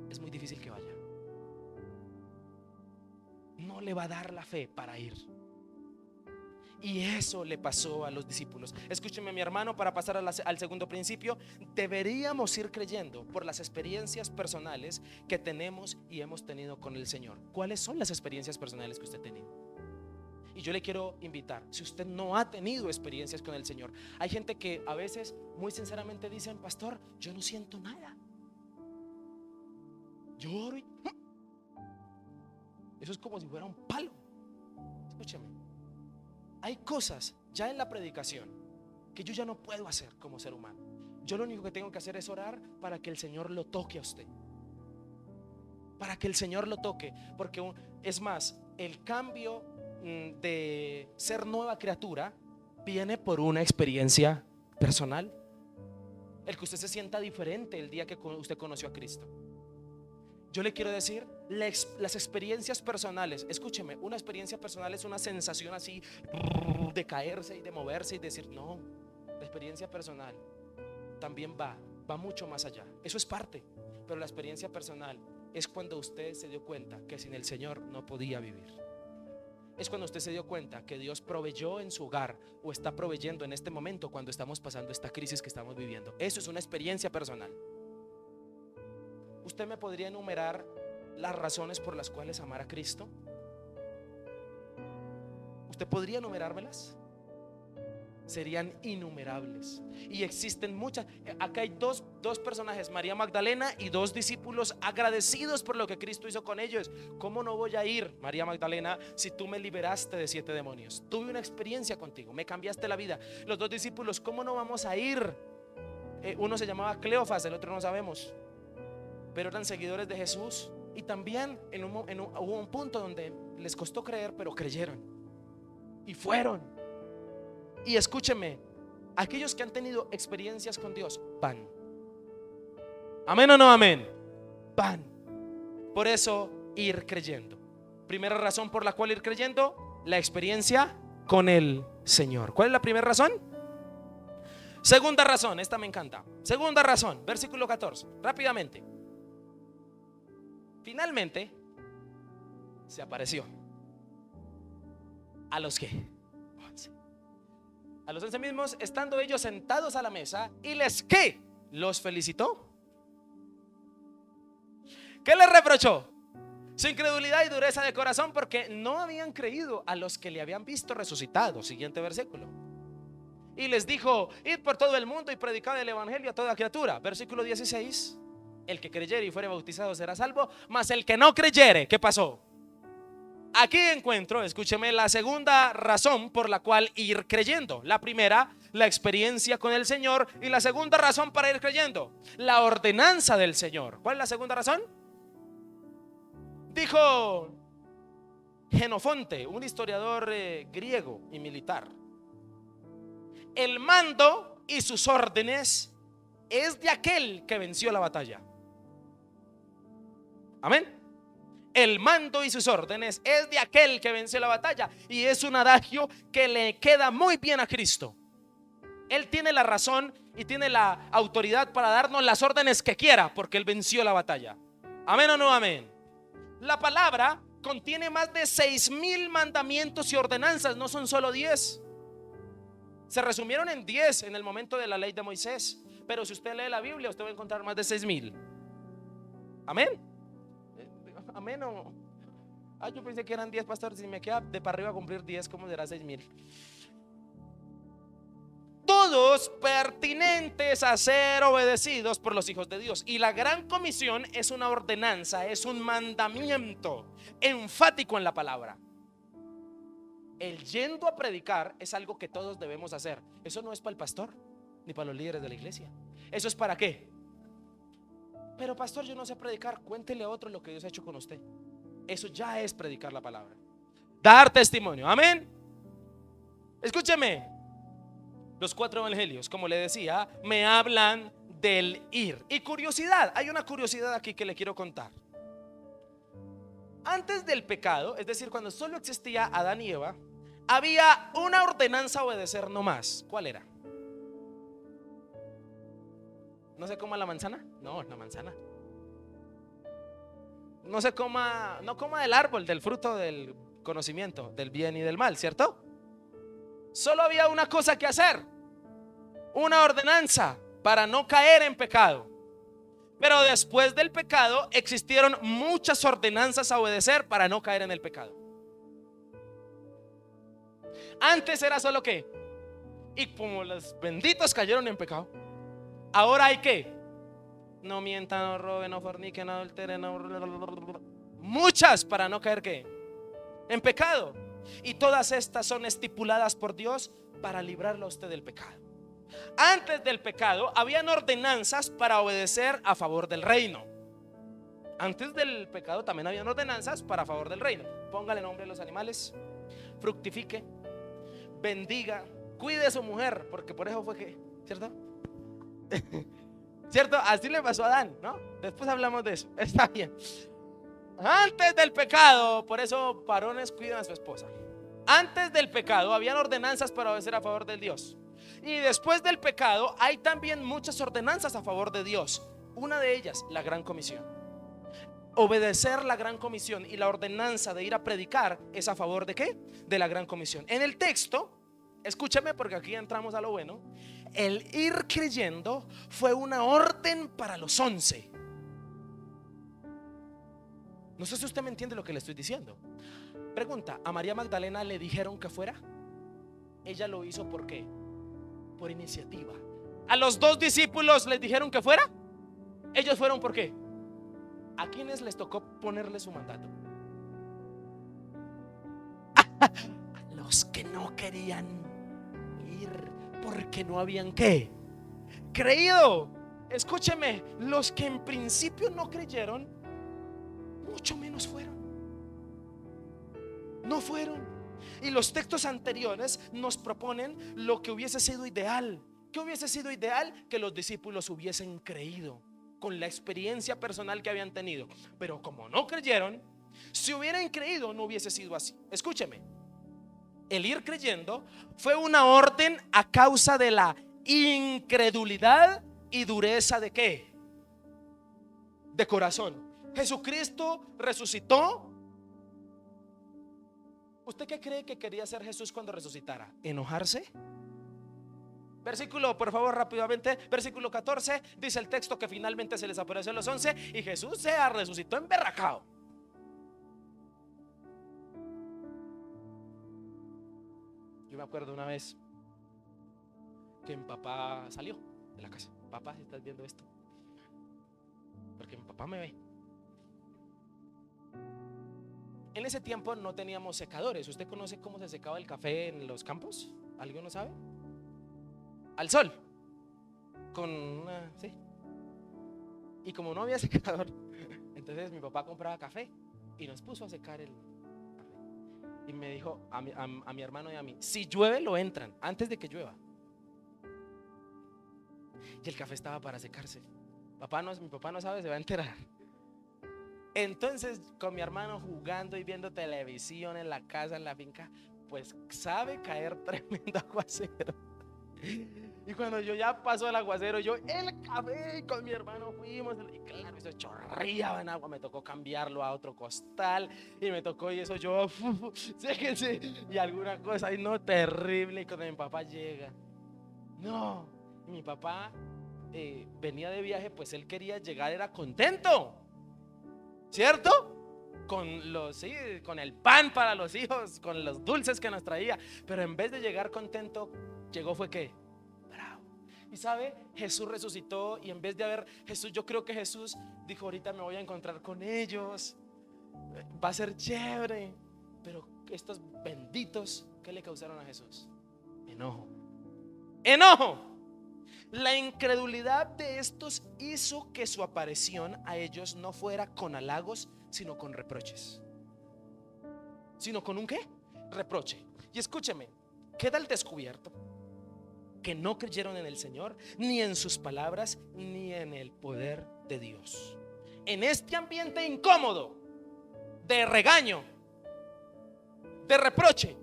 es muy difícil que vaya. No le va a dar la fe para ir. Y eso le pasó a los discípulos. Escúcheme, mi hermano, para pasar al segundo principio. Deberíamos ir creyendo por las experiencias personales que tenemos y hemos tenido con el Señor. ¿Cuáles son las experiencias personales que usted ha tenido? Y yo le quiero invitar, si usted no ha tenido experiencias con el Señor, hay gente que a veces muy sinceramente dicen: pastor, yo no siento nada, lloro y... Eso es como si fuera un palo. Escúcheme, hay cosas ya en la predicación que yo ya no puedo hacer como ser humano. Yo lo único que tengo que hacer es orar para que el Señor lo toque a usted, para que el Señor lo toque. Porque es más, el cambio de ser nueva criatura viene por una experiencia personal. El que usted se sienta diferente el día que usted conoció a Cristo. Yo le quiero decir, las experiencias personales, escúcheme, una experiencia personal es una sensación así de caerse y de moverse y decir no. La experiencia personal también va mucho más allá. Eso es parte, pero la experiencia personal es cuando usted se dio cuenta que sin el Señor no podía vivir. Es cuando usted se dio cuenta que Dios proveyó en su hogar o está proveyendo en este momento cuando estamos pasando esta crisis que estamos viviendo. Eso es una experiencia personal. ¿Usted me podría enumerar las razones por las cuales amar a Cristo? ¿Usted podría enumerármelas? Serían innumerables. Y existen muchas. Acá hay dos personajes, María Magdalena y 2 discípulos agradecidos por lo que Cristo hizo con ellos. ¿Cómo no voy a ir, María Magdalena, si tú me liberaste de 7 demonios? Tuve una experiencia contigo, me cambiaste la vida. Los 2 discípulos, ¿cómo no vamos a ir? Uno se llamaba Cleofas, el otro no sabemos, pero eran seguidores de Jesús. Y también hubo un punto donde les costó creer, pero creyeron y fueron. Y escúcheme, aquellos que han tenido experiencias con Dios van. ¿Amén o no amén? Van. Por eso ir creyendo. Primera razón por la cual ir creyendo: la experiencia con el Señor. ¿Cuál es la primera razón? Segunda razón, esta me encanta. Segunda razón, versículo 14, rápidamente. Finalmente se apareció a los que 11. A los 11 mismos, estando ellos sentados a la mesa, y les ¿qué? Los felicitó. ¿Qué les reprochó? Su incredulidad y dureza de corazón, porque no habían creído a los que le habían visto resucitado. Siguiente versículo. Y les dijo: id por todo el mundo y predicad el evangelio a toda criatura. Versículo 16. El que creyere y fuere bautizado será salvo, mas el que no creyere, ¿qué pasó? Aquí encuentro, escúcheme, la segunda razón por la cual ir creyendo. La primera, la experiencia con el Señor. Y la segunda razón para ir creyendo, la ordenanza del Señor. ¿Cuál es la segunda razón? Dijo Genofonte, un historiador griego y militar: el mando y sus órdenes es de aquel que venció la batalla. Amén. El mando y sus órdenes es de aquel que venció la batalla. Y es un adagio que le queda muy bien a Cristo. Él tiene la razón y tiene la autoridad para darnos las órdenes que quiera, porque Él venció la batalla. Amén o no amén. La palabra contiene más de 6,000 mandamientos y ordenanzas, no son solo 10. Se resumieron en 10 en el momento de la ley de Moisés, pero si usted lee la Biblia, usted va a encontrar más de 6,000. Amén. Amén o... yo pensé que eran 10, pastor. Si me queda de para arriba a cumplir 10, ¿cómo será 6,000? Todos pertinentes a ser obedecidos por los hijos de Dios. Y la gran comisión es una ordenanza, es un mandamiento enfático en la palabra. El yendo a predicar es algo que todos debemos hacer. Eso no es para el pastor ni para los líderes de la iglesia. ¿Eso es para qué? Pero pastor, yo no sé predicar. Cuéntele a otro lo que Dios ha hecho con usted. Eso ya es predicar la palabra. Dar testimonio. Amén. Escúcheme. Los 4 evangelios, como le decía, me hablan del ir. Y curiosidad, hay una curiosidad aquí que le quiero contar. Antes del pecado, es decir, cuando solo existía Adán y Eva, había una ordenanza a obedecer no más. ¿Cuál era? ¿No se coma la manzana? No, la manzana. No se coma, no coma del árbol, del fruto del conocimiento, del bien y del mal, ¿cierto? Solo había una cosa que hacer, una ordenanza para no caer en pecado. Pero después del pecado existieron muchas ordenanzas a obedecer para no caer en el pecado. Antes era solo que, y como los benditos cayeron en pecado, ahora hay que: no mientan, no roben, no forniquen, no adulteren, muchas para no caer ¿qué? En pecado. Y todas estas son estipuladas por Dios para librarlo a usted del pecado. Antes del pecado habían ordenanzas para obedecer a favor del reino. Antes del pecado también habían ordenanzas para favor del reino. Póngale nombre a los animales, fructifique, bendiga, cuide a su mujer, porque por eso fue que, ¿cierto? ¿Cierto? Así le pasó a Adán, ¿no? Después hablamos de eso. Está bien. Antes del pecado, por eso varones cuidan a su esposa. Antes del pecado habían ordenanzas para obedecer a favor de Dios. Y después del pecado hay también muchas ordenanzas a favor de Dios. Una de ellas, la gran comisión. Obedecer la gran comisión y la ordenanza de ir a predicar es a favor de ¿qué? De la gran comisión. En el texto, escúchame porque aquí entramos a lo bueno. El ir creyendo fue una orden para los 11. No sé si usted me entiende lo que le estoy diciendo. Pregunta: ¿a María Magdalena le dijeron que fuera? Ella lo hizo ¿por qué? Por iniciativa. ¿A los 2 discípulos les dijeron que fuera? Ellos fueron ¿por qué? ¿A quiénes les tocó ponerle su mandato? A los que no querían ir porque no habían ¿qué? Creído. Escúcheme, los que en principio no creyeron, mucho menos fueron. No fueron. Y los textos anteriores nos proponen lo que hubiese sido ideal. ¿Qué hubiese sido ideal? Que los discípulos hubiesen creído con la experiencia personal que habían tenido. Pero como no creyeron, si hubieran creído no hubiese sido así. Escúcheme, el ir creyendo fue una orden a causa de la incredulidad y dureza de ¿qué? De corazón. Jesucristo resucitó. ¿Usted qué cree que quería hacer Jesús cuando resucitara? ¿Enojarse? Versículo, por favor, rápidamente. Versículo 14, dice el texto que finalmente se les apareció a los 11 y Jesús se resucitó emberracado. Yo me acuerdo una vez que mi papá salió de la casa. Papá, si estás viendo esto, porque mi papá me ve. En ese tiempo no teníamos secadores. ¿Usted conoce cómo se secaba el café en los campos? ¿Alguien no sabe? Al sol. Con una, sí. Y como no había secador, entonces mi papá compraba café y nos puso a secar el café. Y me dijo a mi hermano y a mí: si llueve lo entran antes de que llueva. Y el café estaba para secarse. Mi papá no sabe, se va a enterar. Entonces con mi hermano jugando y viendo televisión en la casa, en la finca, pues sabe caer tremendo aguacero. Y cuando yo ya pasó el aguacero, el café con mi hermano fuimos, y claro, eso chorreaba en agua. Me tocó cambiarlo a otro costal y me tocó, y eso yo, séquense, y alguna cosa, y no, terrible. Y cuando mi papá llega, no, y mi papá venía de viaje, pues él quería llegar, era contento, ¿cierto? Con el pan para los hijos, con los dulces que nos traía. Pero en vez de llegar contento, llegó fue ¿qué? Bravo. Y sabe, Jesús resucitó, y en vez de yo creo que Jesús dijo: ahorita me voy a encontrar con ellos, va a ser chévere. Pero estos benditos, ¿qué le causaron a Jesús? Enojo. La incredulidad de estos hizo que su aparición a ellos no fuera con halagos, sino con reproches. ¿Sino con un qué? Reproche. Y escúcheme, queda al descubierto que no creyeron en el Señor, ni en sus palabras, ni en el poder de Dios. En este ambiente incómodo, de regaño, de reproche,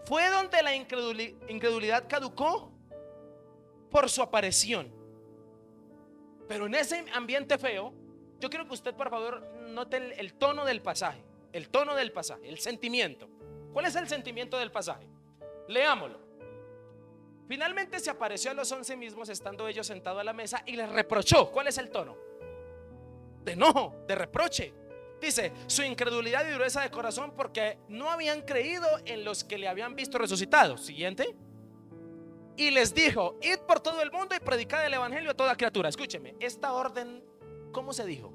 fue donde la incredulidad caducó por su aparición. Pero en ese ambiente feo, yo quiero que usted por favor note el tono del pasaje. El tono del pasaje, el sentimiento. ¿Cuál es el sentimiento del pasaje? Leámoslo. Finalmente se apareció a los 11 mismos, estando ellos sentados a la mesa, y les reprochó. ¿Cuál es el tono? De enojo, de reproche. Dice: su incredulidad y dureza de corazón, porque no habían creído en los que le habían visto resucitado. Siguiente. Y les dijo: id por todo el mundo y predicad el evangelio a toda criatura. Escúcheme, esta orden, ¿cómo se dijo?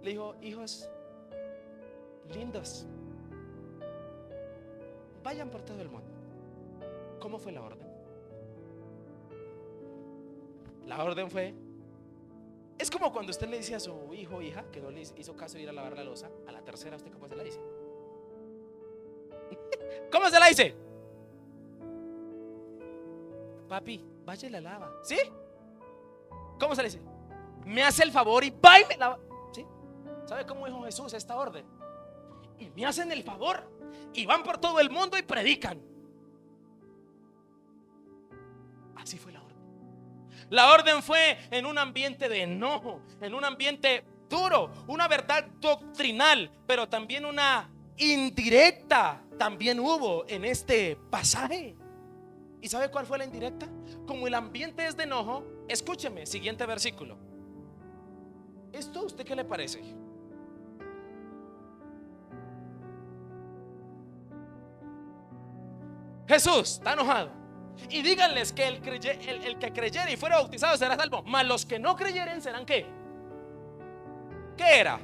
Le dijo: hijos lindos, vayan por todo el mundo. ¿Cómo fue la orden? La orden fue, es como cuando usted le dice a su hijo o hija que no le hizo caso de ir a lavar la loza, a la tercera, ¿usted cómo se la dice? ¿Cómo se la dice? Papi, vaya y la lava. ¿Sí? ¿Cómo se le dice? Me hace el favor y va y me lava. ¿Sí? ¿Sabe cómo dijo Jesús esta orden? Y me hacen el favor y van por todo el mundo y predican. Así fue la orden. La orden fue en un ambiente de enojo, en un ambiente duro, una verdad doctrinal, pero también una indirecta también hubo en este pasaje. ¿Y sabe cuál fue la indirecta? Como el ambiente es de enojo, escúcheme, siguiente versículo. ¿Esto a usted qué le parece? Jesús está enojado. Y díganles que el que creyere y fuera bautizado será salvo, mas los que no creyeren serán ¿qué? ¿Qué era?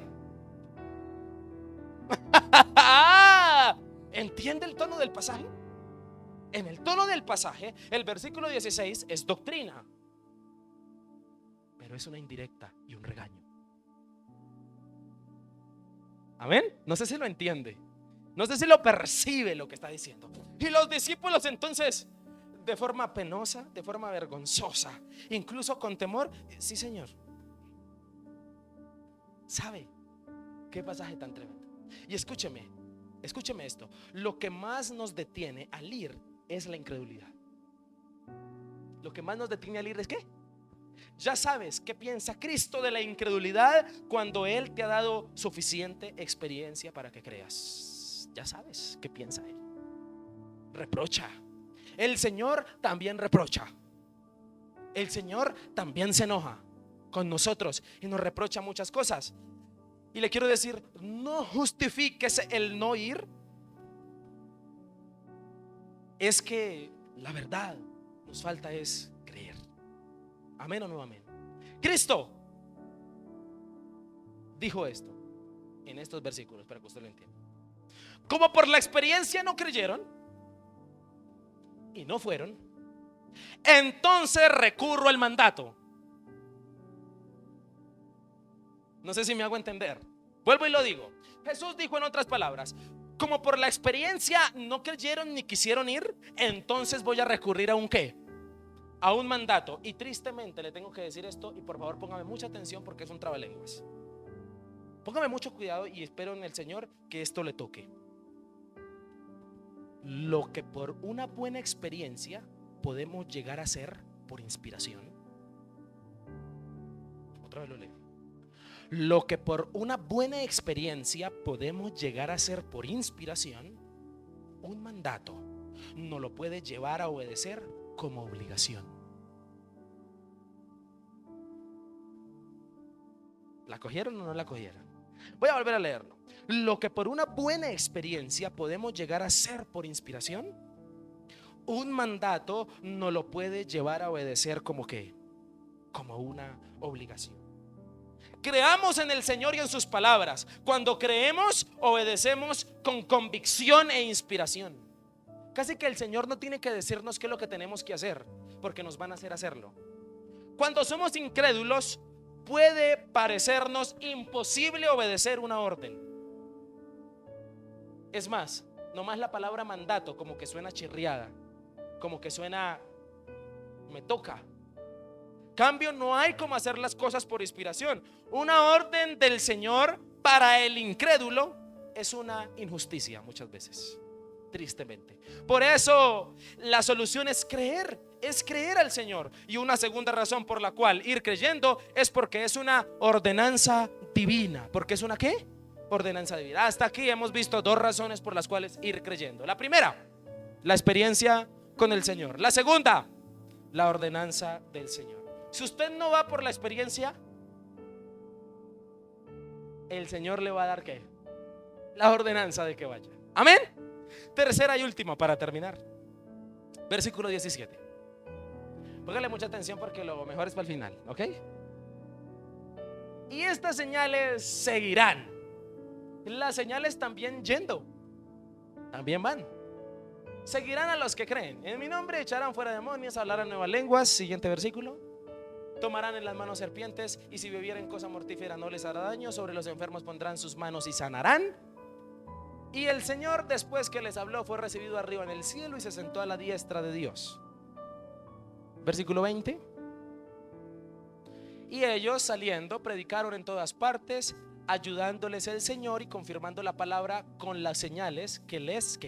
¿Entiende el tono del pasaje? En el tono del pasaje, el versículo 16 es doctrina, pero es una indirecta y un regaño. Amén. No sé si lo entiende, no sé si lo percibe lo que está diciendo. Y los discípulos entonces, de forma penosa, de forma vergonzosa, incluso con temor, sí, Señor. ¿Sabe qué pasaje tan tremendo? Y escúcheme esto: lo que más nos detiene al ir es la incredulidad. Lo que más nos detiene al ir es ¿qué? Ya sabes qué piensa Cristo de la incredulidad cuando Él te ha dado suficiente experiencia para que creas. Ya sabes qué piensa Él. Reprocha. El Señor también reprocha. El Señor también se enoja con nosotros y nos reprocha muchas cosas. Y le quiero decir, no justifiques el no ir. Es que la verdad nos falta es creer. Amén o no amén. Cristo dijo esto en estos versículos para que usted lo entienda. Como por la experiencia no creyeron y no fueron, entonces recurro al mandato. No sé si me hago entender. Vuelvo y lo digo. Jesús dijo en otras palabras: como por la experiencia no creyeron ni quisieron ir, entonces voy a recurrir a un ¿qué? A un mandato. Y tristemente le tengo que decir esto, y por favor póngame mucha atención porque es un trabalenguas. Póngame mucho cuidado y espero en el Señor que esto le toque. Lo que por una buena experiencia podemos llegar a hacer por inspiración. Otra vez lo leo. Lo que por una buena experiencia podemos llegar a hacer por inspiración, un mandato no lo puede llevar a obedecer como obligación. ¿La cogieron o no la cogieron? Voy a volver a leerlo. Lo que por una buena experiencia podemos llegar a hacer por inspiración, un mandato no lo puede llevar a obedecer como ¿qué? Como una obligación. Creamos en el Señor y en sus palabras. Cuando creemos, obedecemos con convicción e inspiración. Casi que el Señor no tiene que decirnos qué es lo que tenemos que hacer, porque nos van a hacer hacerlo. Cuando somos incrédulos, puede parecernos imposible obedecer una orden. Es más, nomás la palabra mandato como que suena chirriada, como que suena me toca. Cambio, no hay como hacer las cosas por inspiración. Una orden del Señor para el incrédulo es una injusticia muchas veces, tristemente. Por eso la solución es creer al Señor. Y una segunda razón por la cual ir creyendo es porque es una ordenanza divina. ¿Porque es una qué? Ordenanza divina. Hasta aquí hemos visto dos razones por las cuales ir creyendo. La primera, la experiencia con el Señor. La segunda, la ordenanza del Señor. Si usted no va por la experiencia, el Señor le va a dar ¿qué? La ordenanza de que vaya. Amén. Tercera y última para terminar. Versículo 17. Póngale mucha atención porque lo mejor es para el final, ¿ok? Y estas señales seguirán. Las señales también yendo, también van. Seguirán a los que creen. En mi nombre echarán fuera demonios, hablarán nuevas lenguas. Siguiente versículo. Tomarán en las manos serpientes, y si bebieren cosa mortífera no les hará daño. Sobre los enfermos pondrán sus manos y sanarán. Y el Señor, después que les habló, fue recibido arriba en el cielo y se sentó a la diestra de Dios. Versículo 20. Y ellos, saliendo, predicaron en todas partes, ayudándoles el Señor y confirmando la palabra con las señales que les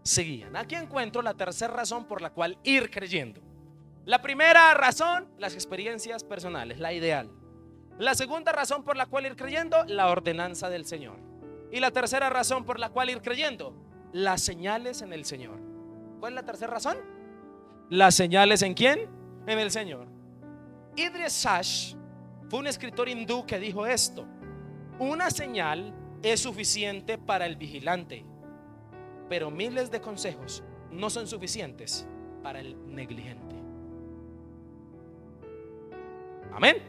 seguían. Aquí encuentro la tercera razón por la cual ir creyendo. La primera razón, las experiencias personales, la ideal. La segunda razón por la cual ir creyendo, la ordenanza del Señor. Y la tercera razón por la cual ir creyendo, las señales en el Señor. ¿Cuál es la tercera razón? Las señales ¿en quién? En el Señor. Idries Shah fue un escritor hindú que dijo esto: una señal es suficiente para el vigilante, pero miles de consejos no son suficientes para el negligente. Amén.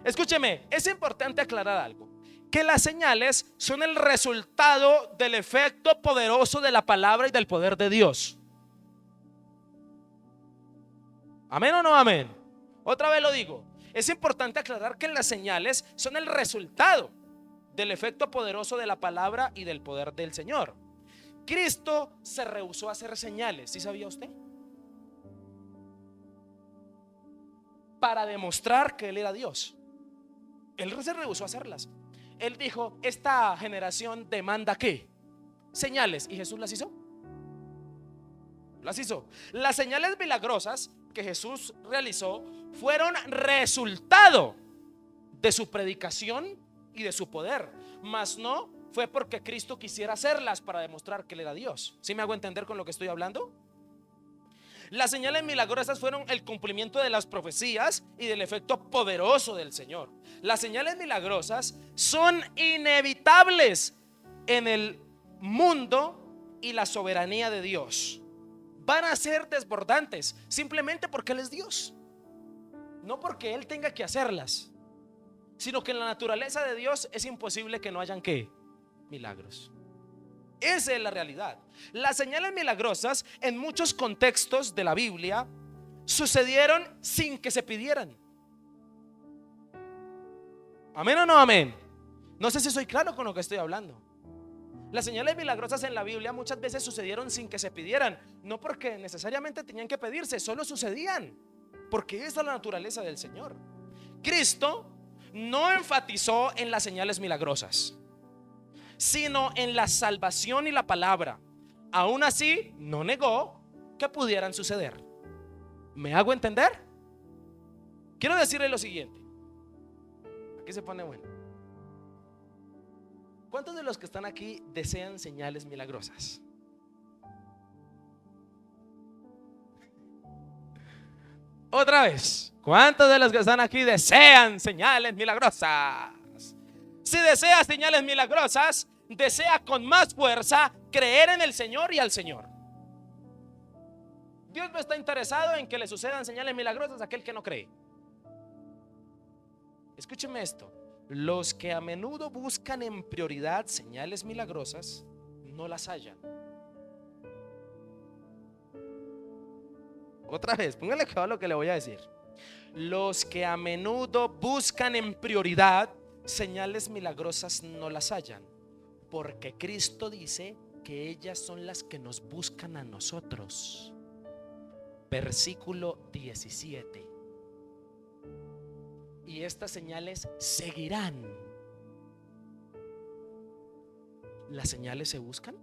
Escúcheme, es importante aclarar algo: que las señales son el resultado del efecto poderoso de la palabra y del poder de Dios. ¿Amén o no amén? Otra vez lo digo. Es importante aclarar que las señales son el resultado del efecto poderoso de la palabra y del poder del Señor. Cristo se rehusó a hacer señales, ¿sí sabía usted? Para demostrar que Él era Dios. Él se rehusó a hacerlas. Él dijo: esta generación demanda ¿qué? Señales. ¿Y Jesús las hizo? Las hizo. Las señales milagrosas que Jesús realizó fueron resultado de su predicación y de su poder, mas no fue porque Cristo quisiera hacerlas para demostrar que Él era Dios. ¿Sí me hago entender con lo que estoy hablando? Las señales milagrosas fueron el cumplimiento de las profecías y del efecto poderoso del Señor. Las señales milagrosas son inevitables en el mundo y la soberanía de Dios. Van a ser desbordantes simplemente porque Él es Dios, no porque Él tenga que hacerlas, sino que en la naturaleza de Dios es imposible que no hayan ¿qué? Milagros. Esa es la realidad. Las señales milagrosas en muchos contextos de la Biblia sucedieron sin que se pidieran. ¿Amén o no amén? No sé si soy claro con lo que estoy hablando. Las señales milagrosas en la Biblia muchas veces sucedieron sin que se pidieran, no porque necesariamente tenían que pedirse, solo sucedían, porque esa es la naturaleza del Señor. Cristo no enfatizó en las señales milagrosas, sino en la salvación y la palabra. Aún así, no negó que pudieran suceder. ¿Me hago entender? Quiero decirle lo siguiente. Aquí se pone bueno. ¿Cuántos de los que están aquí desean señales milagrosas? Otra vez, ¿cuántos de los que están aquí desean señales milagrosas? Si deseas señales milagrosas, desea con más fuerza creer en el Señor y al Señor. Dios no está interesado en que le sucedan señales milagrosas a aquel que no cree. Escúcheme esto. Los que a menudo buscan en prioridad señales milagrosas no las hallan. Otra vez, póngale cuidado a lo que le voy a decir. Los que a menudo buscan en prioridad señales milagrosas no las hallan, porque Cristo dice que ellas son las que nos buscan a nosotros. Versículo 17. Y estas señales seguirán. ¿Las señales se buscan?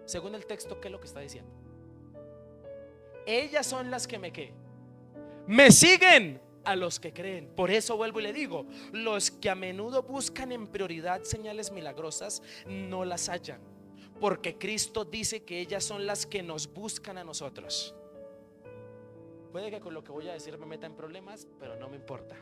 Según el texto, ¿qué es lo que está diciendo? Ellas son las que me siguen a los que creen. Por eso vuelvo y le digo, los que a menudo buscan en prioridad señales milagrosas no las hallan, porque Cristo dice que ellas son las que nos buscan a nosotros. Puede que con lo que voy a decir me meta en problemas, pero no me importa.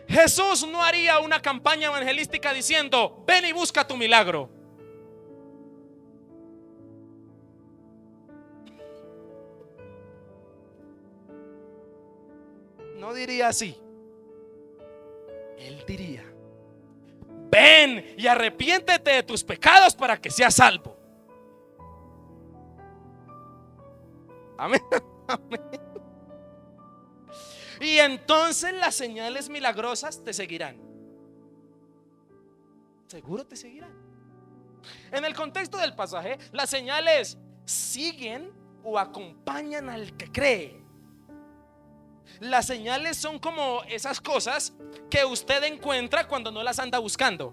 Jesús no haría una campaña evangelística diciendo: ven y busca tu milagro. No diría así. Él diría: ven y arrepiéntete de tus pecados para que seas salvo. Amén. Amén. Y entonces las señales milagrosas te seguirán. Seguro te seguirán. En el contexto del pasaje, las señales siguen o acompañan al que cree. Las señales son como esas cosas que usted encuentra cuando no las anda buscando.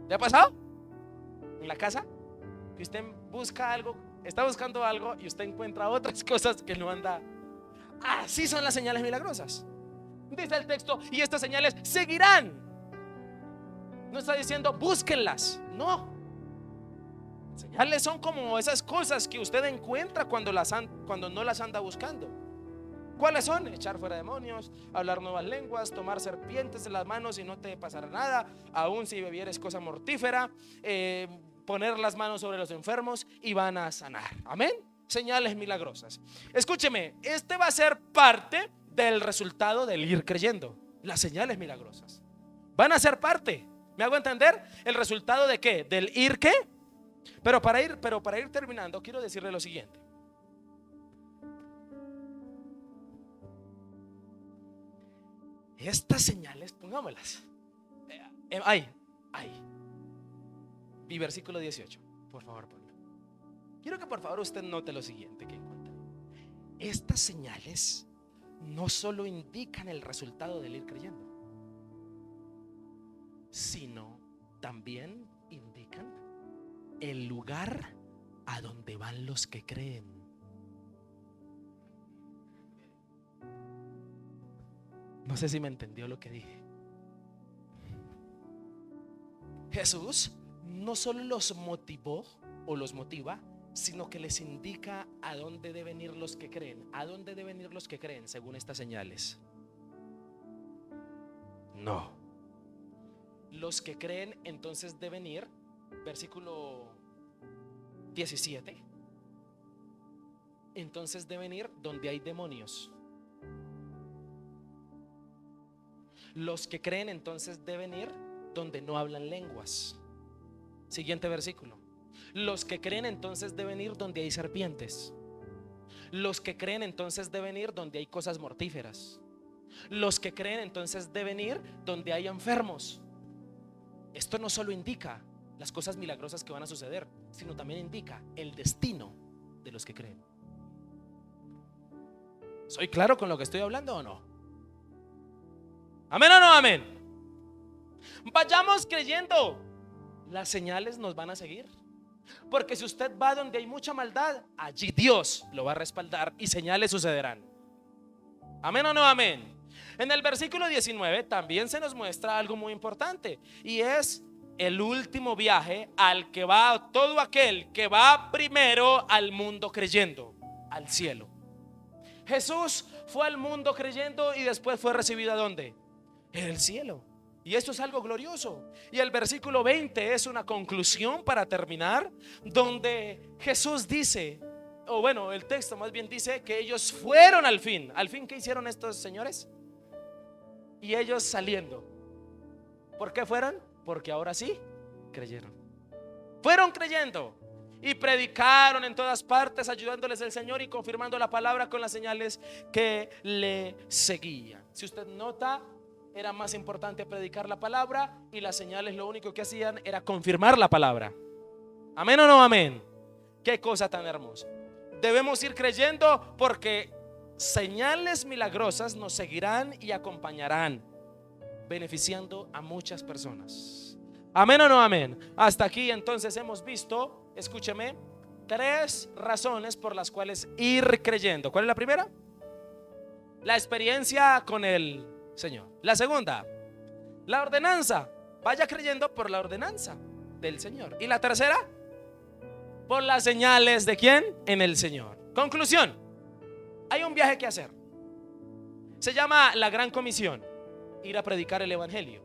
¿Le ha pasado? En la casa, que usted busca algo, está buscando algo y usted encuentra otras cosas que no anda. Así son las señales milagrosas. Dice el texto: y estas señales seguirán. No está diciendo búsquenlas, no. Señales son como esas cosas que usted encuentra cuando no las anda buscando. ¿Cuáles son? Echar fuera demonios, hablar nuevas lenguas, tomar serpientes en las manos y no te pasará nada, aun si bebieres cosa mortífera, poner las manos sobre los enfermos y van a sanar. Amén. Señales milagrosas. Escúcheme, este va a ser parte del resultado del ir creyendo. Las señales milagrosas van a ser parte. ¿Me hago entender? ¿El resultado de qué? ¿Del ir qué? Pero para ir terminando, quiero decirle lo siguiente. Estas señales, pongámoslas. Y versículo 18, por favor, ponlo. Quiero que por favor usted note lo siguiente que encuentra. Estas señales no solo indican el resultado del ir creyendo, sino también indican el lugar a donde van los que creen. No sé si me entendió lo que dije. Jesús no solo los motivó o los motiva, sino que les indica a dónde deben ir los que creen. ¿A dónde deben ir los que creen según estas señales? No. Los que creen entonces deben ir, versículo 17, entonces deben ir donde hay demonios. Los que creen entonces deben ir donde no hablan lenguas. Siguiente versículo. Los que creen entonces deben ir donde hay serpientes. Los que creen entonces deben ir donde hay cosas mortíferas. Los que creen entonces deben ir donde hay enfermos. Esto no solo indica las cosas milagrosas que van a suceder, sino también indica el destino de los que creen. ¿Soy claro con lo que estoy hablando o no? ¿Amén o no amén? Vayamos creyendo. Las señales nos van a seguir. Porque si usted va donde hay mucha maldad, allí Dios lo va a respaldar y señales sucederán. ¿Amén o no amén? En el versículo 19 también se nos muestra algo muy importante, y es el último viaje al que va todo aquel que va primero al mundo creyendo, al cielo. Jesús fue al mundo creyendo y después fue recibido ¿a dónde? En el cielo. Y esto es algo glorioso. Y el versículo 20 es una conclusión para terminar, donde Jesús dice, o bueno, el texto más bien dice que ellos fueron al fin. ¿Al fin qué hicieron estos señores? Y ellos saliendo. ¿Por qué fueron? Porque ahora sí creyeron. Fueron creyendo y predicaron en todas partes, ayudándoles el Señor y confirmando la palabra con las señales que le seguían. Si usted nota, era más importante predicar la palabra, y las señales lo único que hacían era confirmar la palabra. ¿Amén o no amén? Qué cosa tan hermosa. Debemos ir creyendo, porque señales milagrosas nos seguirán y acompañarán, beneficiando a muchas personas. ¿Amén o no amén? Hasta aquí entonces hemos visto, escúcheme, 3 razones por las cuales ir creyendo. ¿Cuál es la primera? La experiencia con el Señor. La segunda, la ordenanza. Vaya creyendo por la ordenanza del Señor. Y la tercera, por las señales ¿de quién? En el Señor. Conclusión: hay un viaje que hacer. Se llama la Gran Comisión, ir a predicar el evangelio.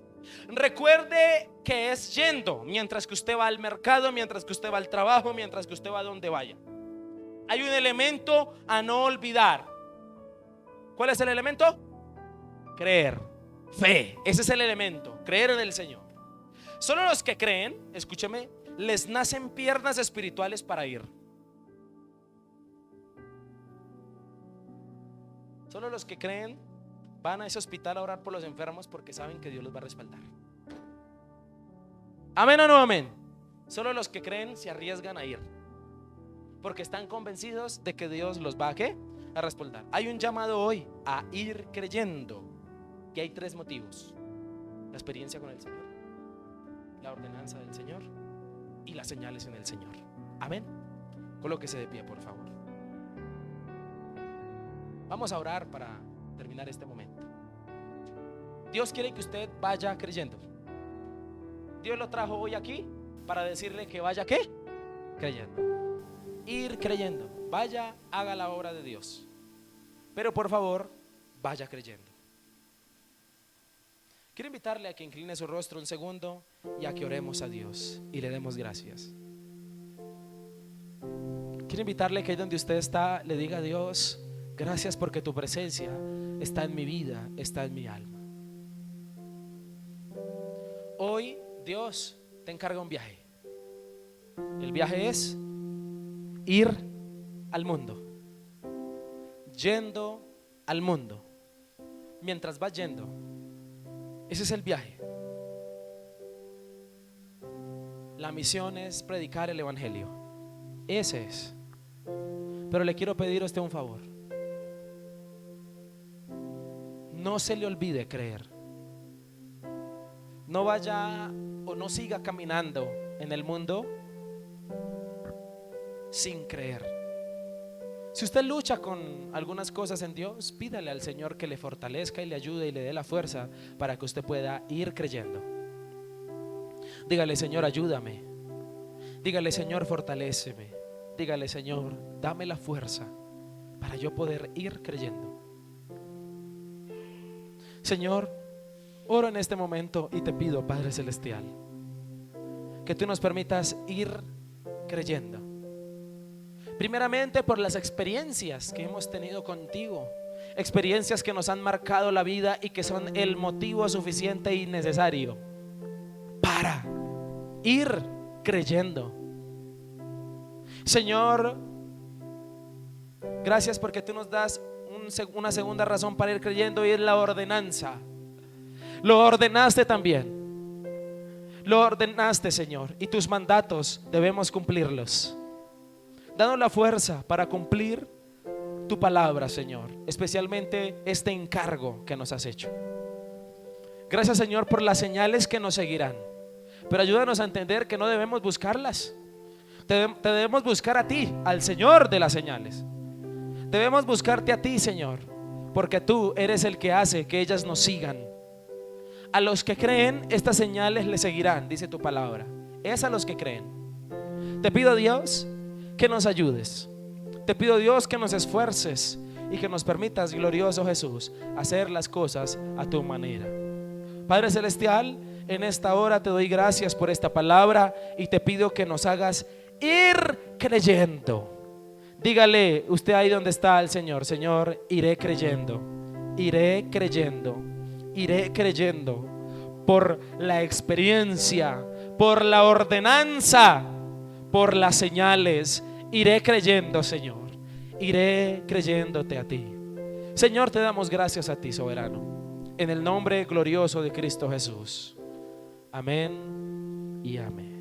Recuerde que es yendo, mientras que usted va al mercado, mientras que usted va al trabajo, mientras que usted va a donde vaya. Hay un elemento a no olvidar. ¿Cuál es el elemento? Creer, fe. Ese es el elemento, creer en el Señor. Solo los que creen, escúcheme, les nacen piernas espirituales para ir. Solo los que creen van a ese hospital a orar por los enfermos, porque saben que Dios los va a respaldar. ¿Amén o no amén? Solo los que creen se arriesgan a ir, porque están convencidos de que Dios los va a ¿qué? A respaldar. Hay un llamado hoy a ir creyendo, que hay 3 motivos: la experiencia con el Señor, la ordenanza del Señor y las señales en el Señor. Amén. Colóquese de pie, por favor. Vamos a orar para terminar este momento. Dios quiere que usted vaya creyendo. Dios lo trajo hoy aquí para decirle que vaya ¿qué? Creyendo. Ir creyendo. Vaya, haga la obra de Dios, pero por favor, vaya creyendo. Quiero invitarle a que incline su rostro un segundo y a que oremos a Dios y le demos gracias. Quiero invitarle que ahí donde usted está le diga a Dios: gracias porque tu presencia está en mi vida, está en mi alma. Hoy Dios te encarga un viaje. El viaje es ir al mundo, yendo al mundo. Mientras vas yendo, ese es el viaje. La misión es predicar el evangelio. Ese es. Pero le quiero pedir a usted un favor: no se le olvide creer. No vaya o no siga caminando en el mundo sin creer. Si usted lucha con algunas cosas en Dios, pídale al Señor que le fortalezca y le ayude y le dé la fuerza para que usted pueda ir creyendo. Dígale: Señor, ayúdame. Dígale: Señor, fortaléceme. Dígale: Señor, dame la fuerza para yo poder ir creyendo. Señor, oro en este momento y te pido, Padre Celestial, que tú nos permitas ir creyendo. Primeramente por las experiencias que hemos tenido contigo, experiencias que nos han marcado la vida y que son el motivo suficiente y necesario para ir creyendo. Señor, Gracias porque tú nos das una segunda razón para ir creyendo, y es la ordenanza. Lo ordenaste también. Lo ordenaste, Señor, y tus mandatos debemos cumplirlos. Danos la fuerza para cumplir tu palabra, Señor, especialmente este encargo que nos has hecho. Gracias, Señor, por las señales que nos seguirán, pero ayúdanos a entender que no debemos buscarlas. Te debemos buscar a ti, al Señor de las señales. Debemos buscarte a ti, Señor, porque tú eres el que hace que ellas nos sigan. A los que creen, estas señales les seguirán, dice tu palabra. Es a los que creen. Te pido, Dios, que nos ayudes. Te pido, Dios, que nos esfuerces y que nos permitas, glorioso Jesús, hacer las cosas a tu manera. Padre Celestial, en esta hora te doy gracias por esta palabra y te pido que nos hagas ir creyendo. Dígale usted ahí donde está al Señor: Señor, iré creyendo, iré creyendo, iré creyendo por la experiencia, por la ordenanza, por las señales. Iré creyendo, Señor, iré creyéndote a ti. Señor, te damos gracias a ti, soberano, en el nombre glorioso de Cristo Jesús. Amén y amén.